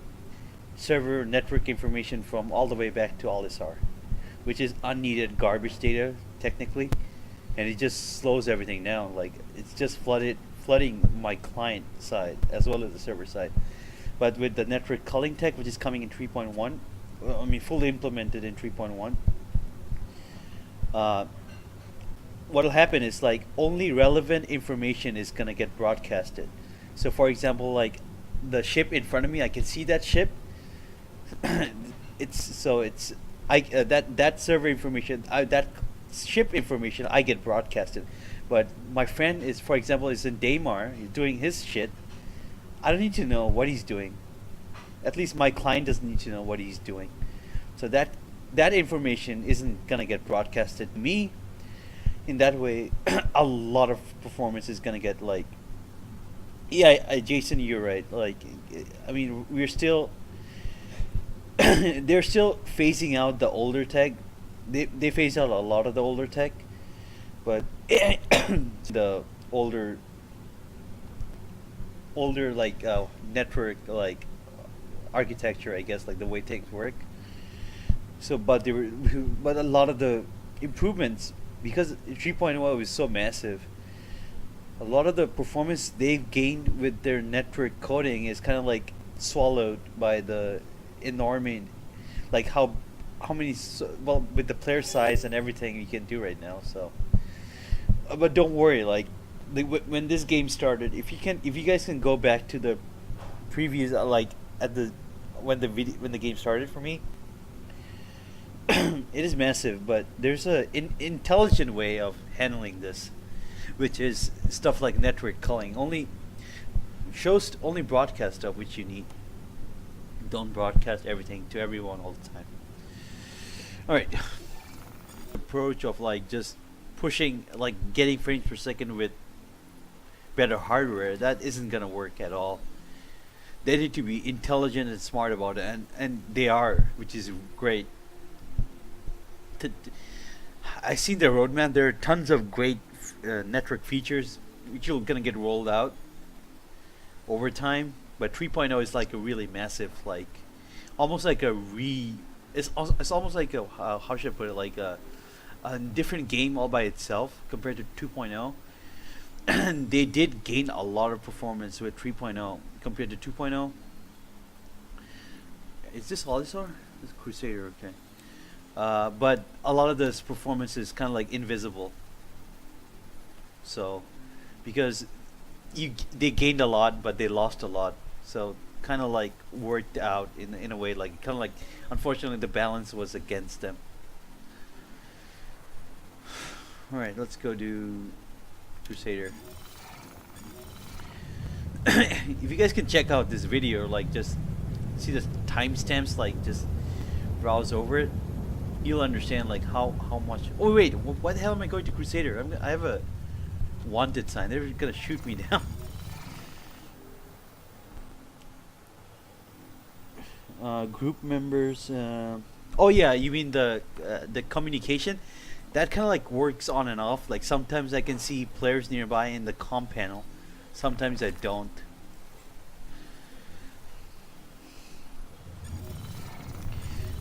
server network information from all the way back to Alisar, which is unneeded garbage data technically, and it just slows everything down. Like it's just flooding my client side as well as the server side. But with the network culling tech, which is coming in 3.1, I mean fully implemented in 3.1, what'll happen is like only relevant information is gonna get broadcasted. So for example, like the ship in front of me, I can see that ship. That server information, that ship information, I get broadcasted. But my friend is, for example, is in Daymar, he's doing his shit. I don't need to know what he's doing. At least my client doesn't need to know what he's doing. So that information isn't gonna get broadcasted to me. In that way, a lot of performance is gonna get like. Yeah, Jason, you're right. Like, I mean, we're still. They're still phasing out the older tech. They phase out a lot of the older tech, but the older like network like architecture, I guess, like the way things work. So, but but a lot of the improvements, because 3.0 is so massive, a lot of the performance they've gained with their network coding is kind of like swallowed by the enormous, like how many well with the player size and everything you can do right now. So, but don't worry, like when this game started, if you guys can go back to the previous like at the when the game started for me. It is massive, but there's a intelligent way of handling this, which is stuff like network culling. Only broadcast stuff which you need. Don't broadcast everything to everyone all the time. All right. Approach of like just pushing, like getting frames per second with better hardware, that isn't gonna work at all. They need to be intelligent and smart about it, and they are, which is great. I see the roadmap. There are tons of great network features which are gonna get rolled out over time. But 3.0 is like a really massive, like almost like It's almost like a how should I put it? Like a different game all by itself compared to 2.0. And they did gain a lot of performance with 3.0 compared to 2.0. Is this Olisar? This is Crusader, okay. But a lot of this performance is kind of like invisible. So, because they gained a lot, but they lost a lot. So, kind of like worked out in a way, like kind of like, unfortunately, the balance was against them. All right, let's go do Crusader. If you guys can check out this video, like just see the timestamps, like just browse over it, you'll understand like how much. Oh wait, why the hell am I going to Crusader? I have a wanted sign. They're gonna shoot me down. Group members. Oh yeah, you mean the communication? That kind of like works on and off. Like sometimes I can see players nearby in the comm panel. Sometimes I don't.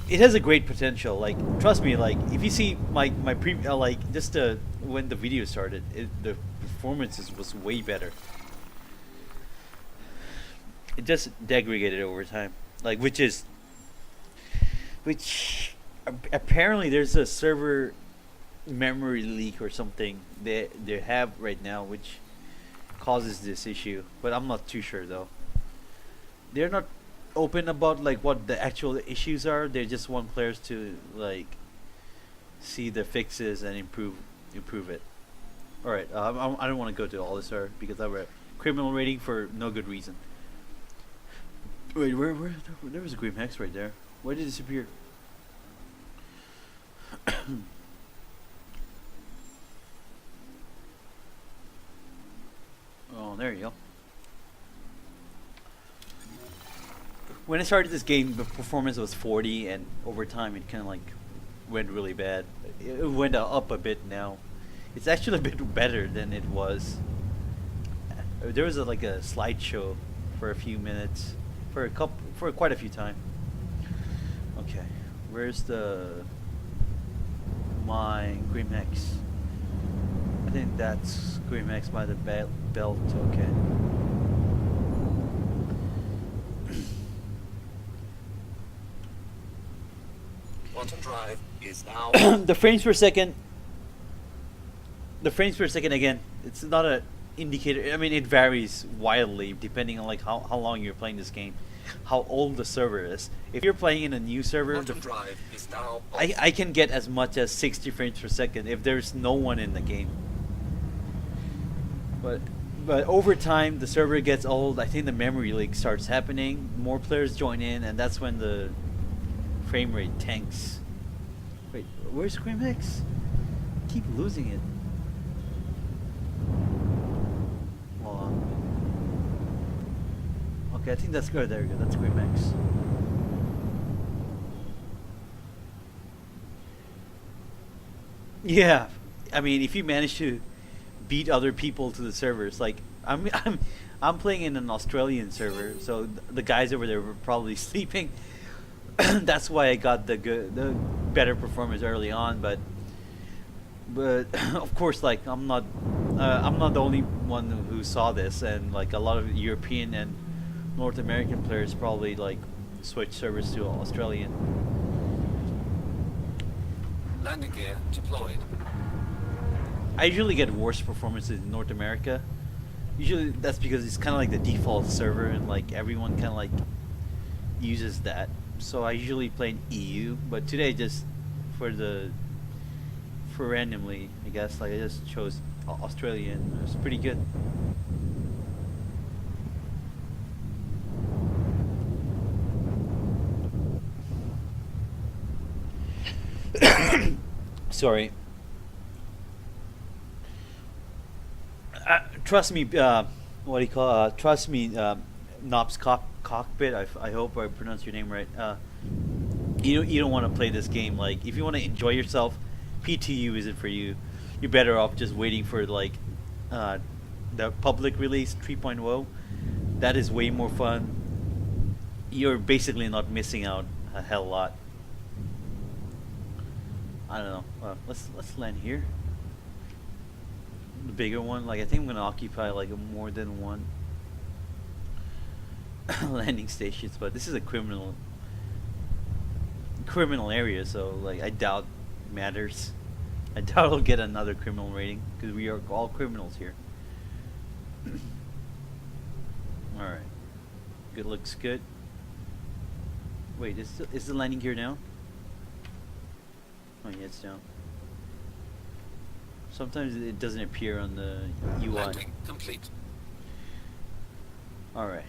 It has a great potential. Like trust me. Like if you see my like just when the video started, the performances was way better. It just degraded over time. Like which apparently there's a server memory leak or something they have right now which causes this issue, but I'm not too sure though. They're not open about like what the actual issues are. They just want players to like see the fixes and improve it. All right, I don't want to go to all this because criminal rating for no good reason. Wait, where? There was a Grim Hex right there. Why did it disappear? Oh, there you go. When I started this game, the performance was 40, and over time it kind of like went really bad. It went up a bit now. It's actually a bit better than it was. There was like a slideshow for a few minutes, for quite a few times. Okay, where's my Grimex? I think that's Grimex by the belt. Okay. Quantum drive is now. The frames per second. The frames per second again. It's not a indicator. I mean, it varies wildly depending on like how long you're playing this game, how old the server is. If you're playing in a new server, Quantum drive is now. I can get as much as 60 frames per second if there's no one in the game. But over time, the server gets old. I think the memory leak starts happening. More players join in, and that's when the frame rate tanks. Wait, where's Grimex? Keep losing it. Hold on. Okay, I think that's good. There we go. That's Grimex. Yeah, I mean, if you manage to beat other people to the servers, like I'm playing in an Australian server, so the guys over there were probably sleeping. That's why I got the better performance early on, but of course, like I'm not the only one who saw this, and like a lot of European and North American players probably like switch servers to Australian. Landing gear deployed. I usually get worse performances in North America. Usually that's because it's kind of like the default server, and like everyone kind of like uses that. So I usually play in EU, but today just for randomly, I guess, like I just chose Australian. It was pretty good. Sorry. Trust me, what do you call? Trust me, Nob's cockpit. I hope I pronounced your name right. You don't want to play this game. Like, if you want to enjoy yourself, PTU isn't for you. You're better off just waiting for like the public release 3.0. That is way more fun. You're basically not missing out a hell lot. I don't know. Let's land here. The bigger one, like I think I'm gonna occupy like more than one landing stations, but this is a criminal area, so like I doubt matters. I doubt I'll get another criminal rating because we are all criminals here. All right, good, looks good. Wait, is the landing gear down? Oh yeah, it's down. Sometimes it doesn't appear on the UI. Landing complete. Alright,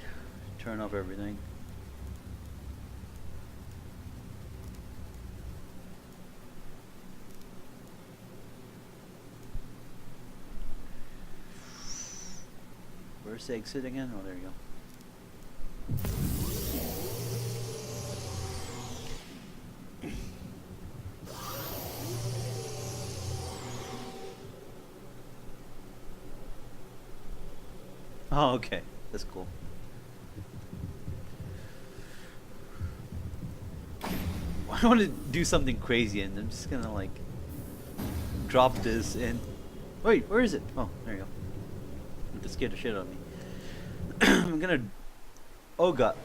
turn off everything. Where's the exit again? Oh, there you go. Oh, okay. That's cool. I want to do something crazy, and I'm just gonna like drop this in. Wait, where is it? Oh, there you go. It scared the shit out of me. I'm gonna. Oh god.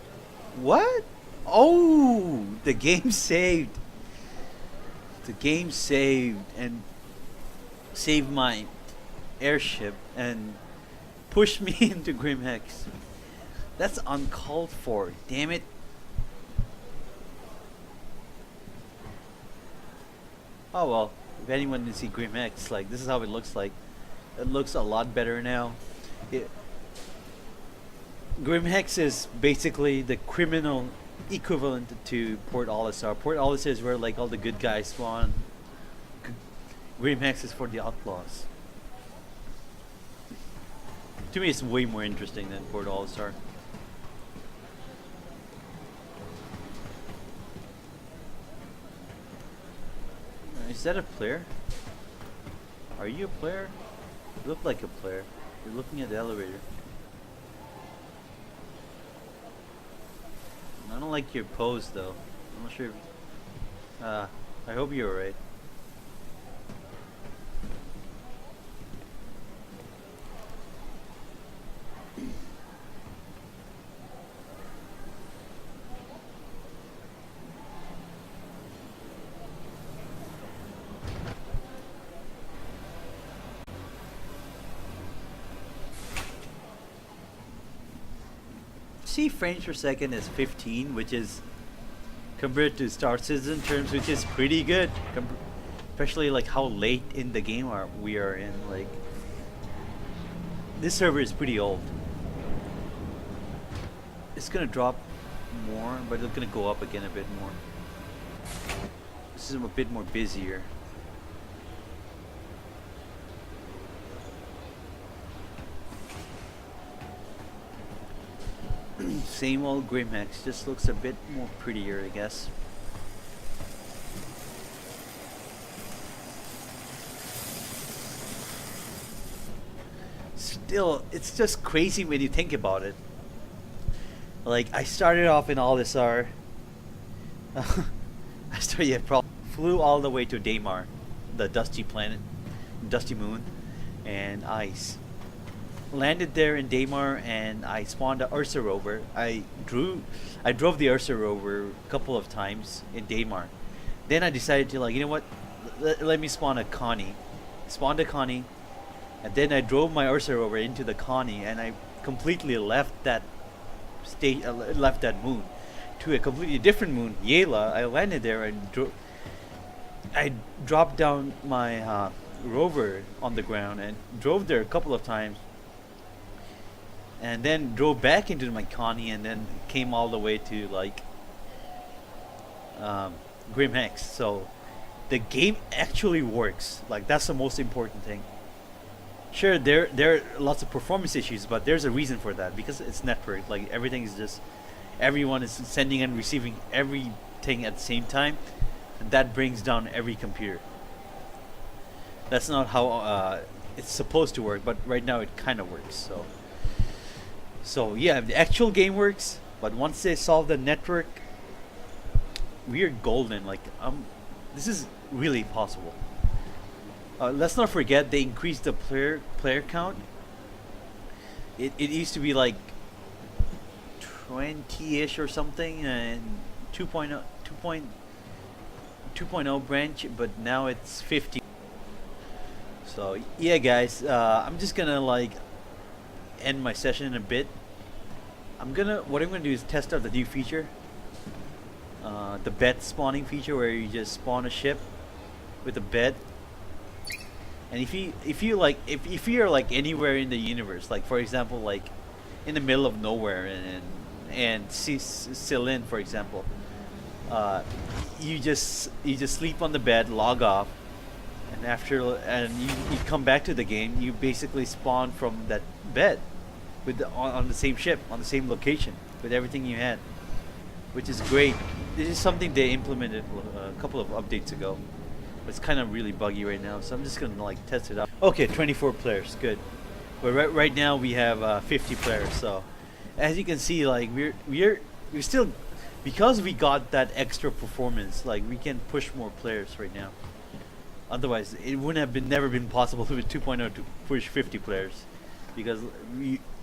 What? Oh, the game saved. The game saved and saved my airship and pushed me into Grim Hex. That's uncalled for. Damn it. Oh well. If anyone didn't see Grim Hex, like this is how it looks like. It looks a lot better now. Grimhex is basically the criminal equivalent to Port Olisar. Port Olisar is where like all the good guys spawn. Grimhex is for the outlaws. To me, it's way more interesting than Port Olisar. Is that a player? Are you a player? You look like a player. You're looking at the elevator. I don't like your pose though. I'm not sure if, I hope you're alright. See, frames per second is 15, which is compared to Star Citizen terms, which is pretty good. Especially like how late in the game we are in. Like this server is pretty old. It's gonna drop more, but it's gonna go up again a bit more. This is a bit more busier. Same old Grimhex, just looks a bit more prettier, I guess. Still, it's just crazy when you think about it. Like, I started off in Olisar. Flew all the way to Daymar, the dusty planet, dusty moon, and ice. Landed there in Daymar, and I spawned the Ursa rover. I drove the Ursa rover a couple of times in Daymar. Then I decided to, like, you know what? Let me spawn a Connie. Spawned a Connie, and then I drove my Ursa rover into the Connie, and I completely left that left that moon to a completely different moon, Yela. I landed there and I dropped down my rover on the ground and drove there a couple of times. And then drove back into my Connie, and then came all the way to like Grimhex. So the game actually works. Like, that's the most important thing. Sure, there are lots of performance issues, but there's a reason for that, because it's networked. Like, everything is just, everyone is sending and receiving everything at the same time, and that brings down every computer. That's not how it's supposed to work, but right now it kind of works. So yeah, the actual game works, but once they solve the network, we are golden. Like, this is really possible. Let's not forget they increased the player count. It used to be like 20-ish or something, and 2.0 branch, but now it's 50. So yeah, guys, I'm just gonna like end my session in a bit. What I'm gonna do is test out the new feature, the bed spawning feature, where you just spawn a ship with a bed. And if you're like anywhere in the universe, like for example, like in the middle of nowhere and Celine, for example, you just sleep on the bed, log off, and you come back to the game. You basically spawn from that bed with on the same ship, on the same location, with everything you had, which is great. This is something they implemented a couple of updates ago. It's kind of really buggy right now, so I'm just gonna like test it out. Okay, 24 players, good. But right now we have 50 players. So as you can see, like we're still, because we got that extra performance, like we can push more players right now. Otherwise, it wouldn't have never been possible with 2.0 to push 50 players, because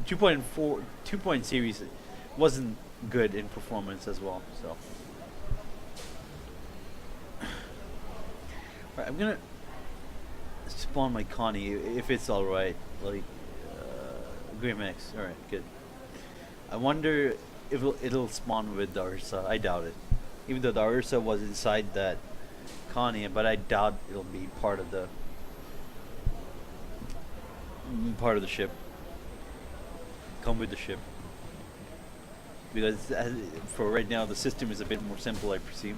2.4 series wasn't good in performance as well. So. Right, I'm gonna spawn my Connie if it's alright. Like, Grimhex. Alright, good. I wonder if it'll spawn with the Ursa. I doubt it. Even though the Ursa was inside that Connie, but I doubt it'll be part of the ship. Come with the ship. because for right now the system is a bit more simple, I presume.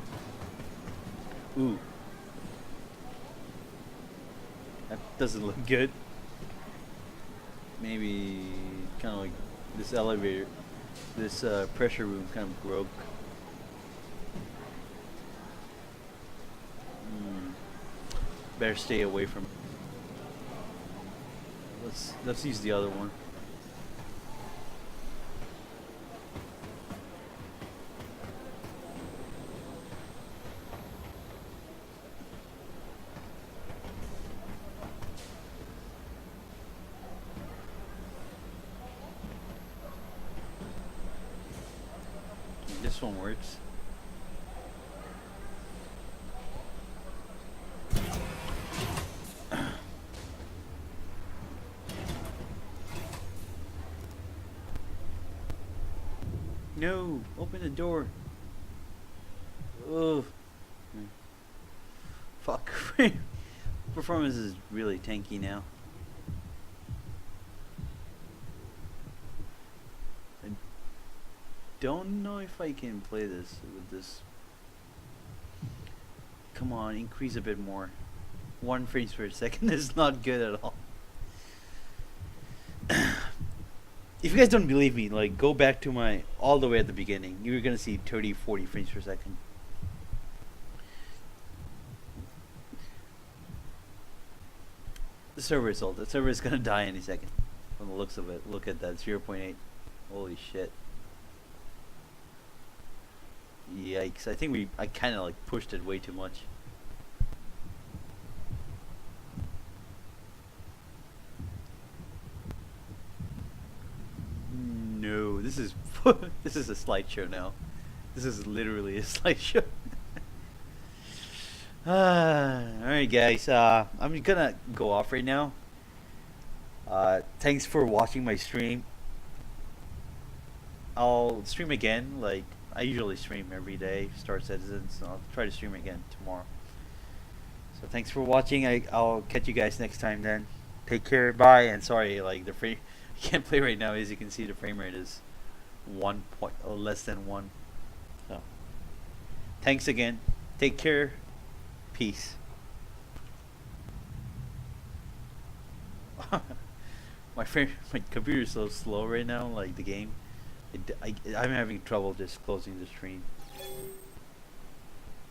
Ooh, that doesn't look good. Maybe kind of like this elevator, this pressure room kind of broke. Better stay away from it. Let's use the other one. This one works. No, open the door. Oh, fuck. Performance is really tanky now. I don't know if I can play this with this. Come on, increase a bit more. 1 frames per second is not good at all. If you guys don't believe me, like, go back to my all the way at the beginning. You're gonna see 30, 40 frames per second. The server is old. The server is gonna die any second. From the looks of it, look at that, 0.8. Holy shit! Yikes! I think I kind of like pushed it way too much. No, this is this is a slideshow now. This is literally a slideshow. Alright guys, I'm gonna go off right now. Thanks for watching my stream. I'll stream again, like I usually stream every day, Star Citizen, so I'll try to stream again tomorrow. So thanks for watching. I'll catch you guys next time then. Take care, bye, and sorry, like the frame I can't play right now. As you can see, the frame rate is less than 1. So thanks again. Take care. Peace. my computer is so slow right now, like the game. I'm having trouble just closing the stream.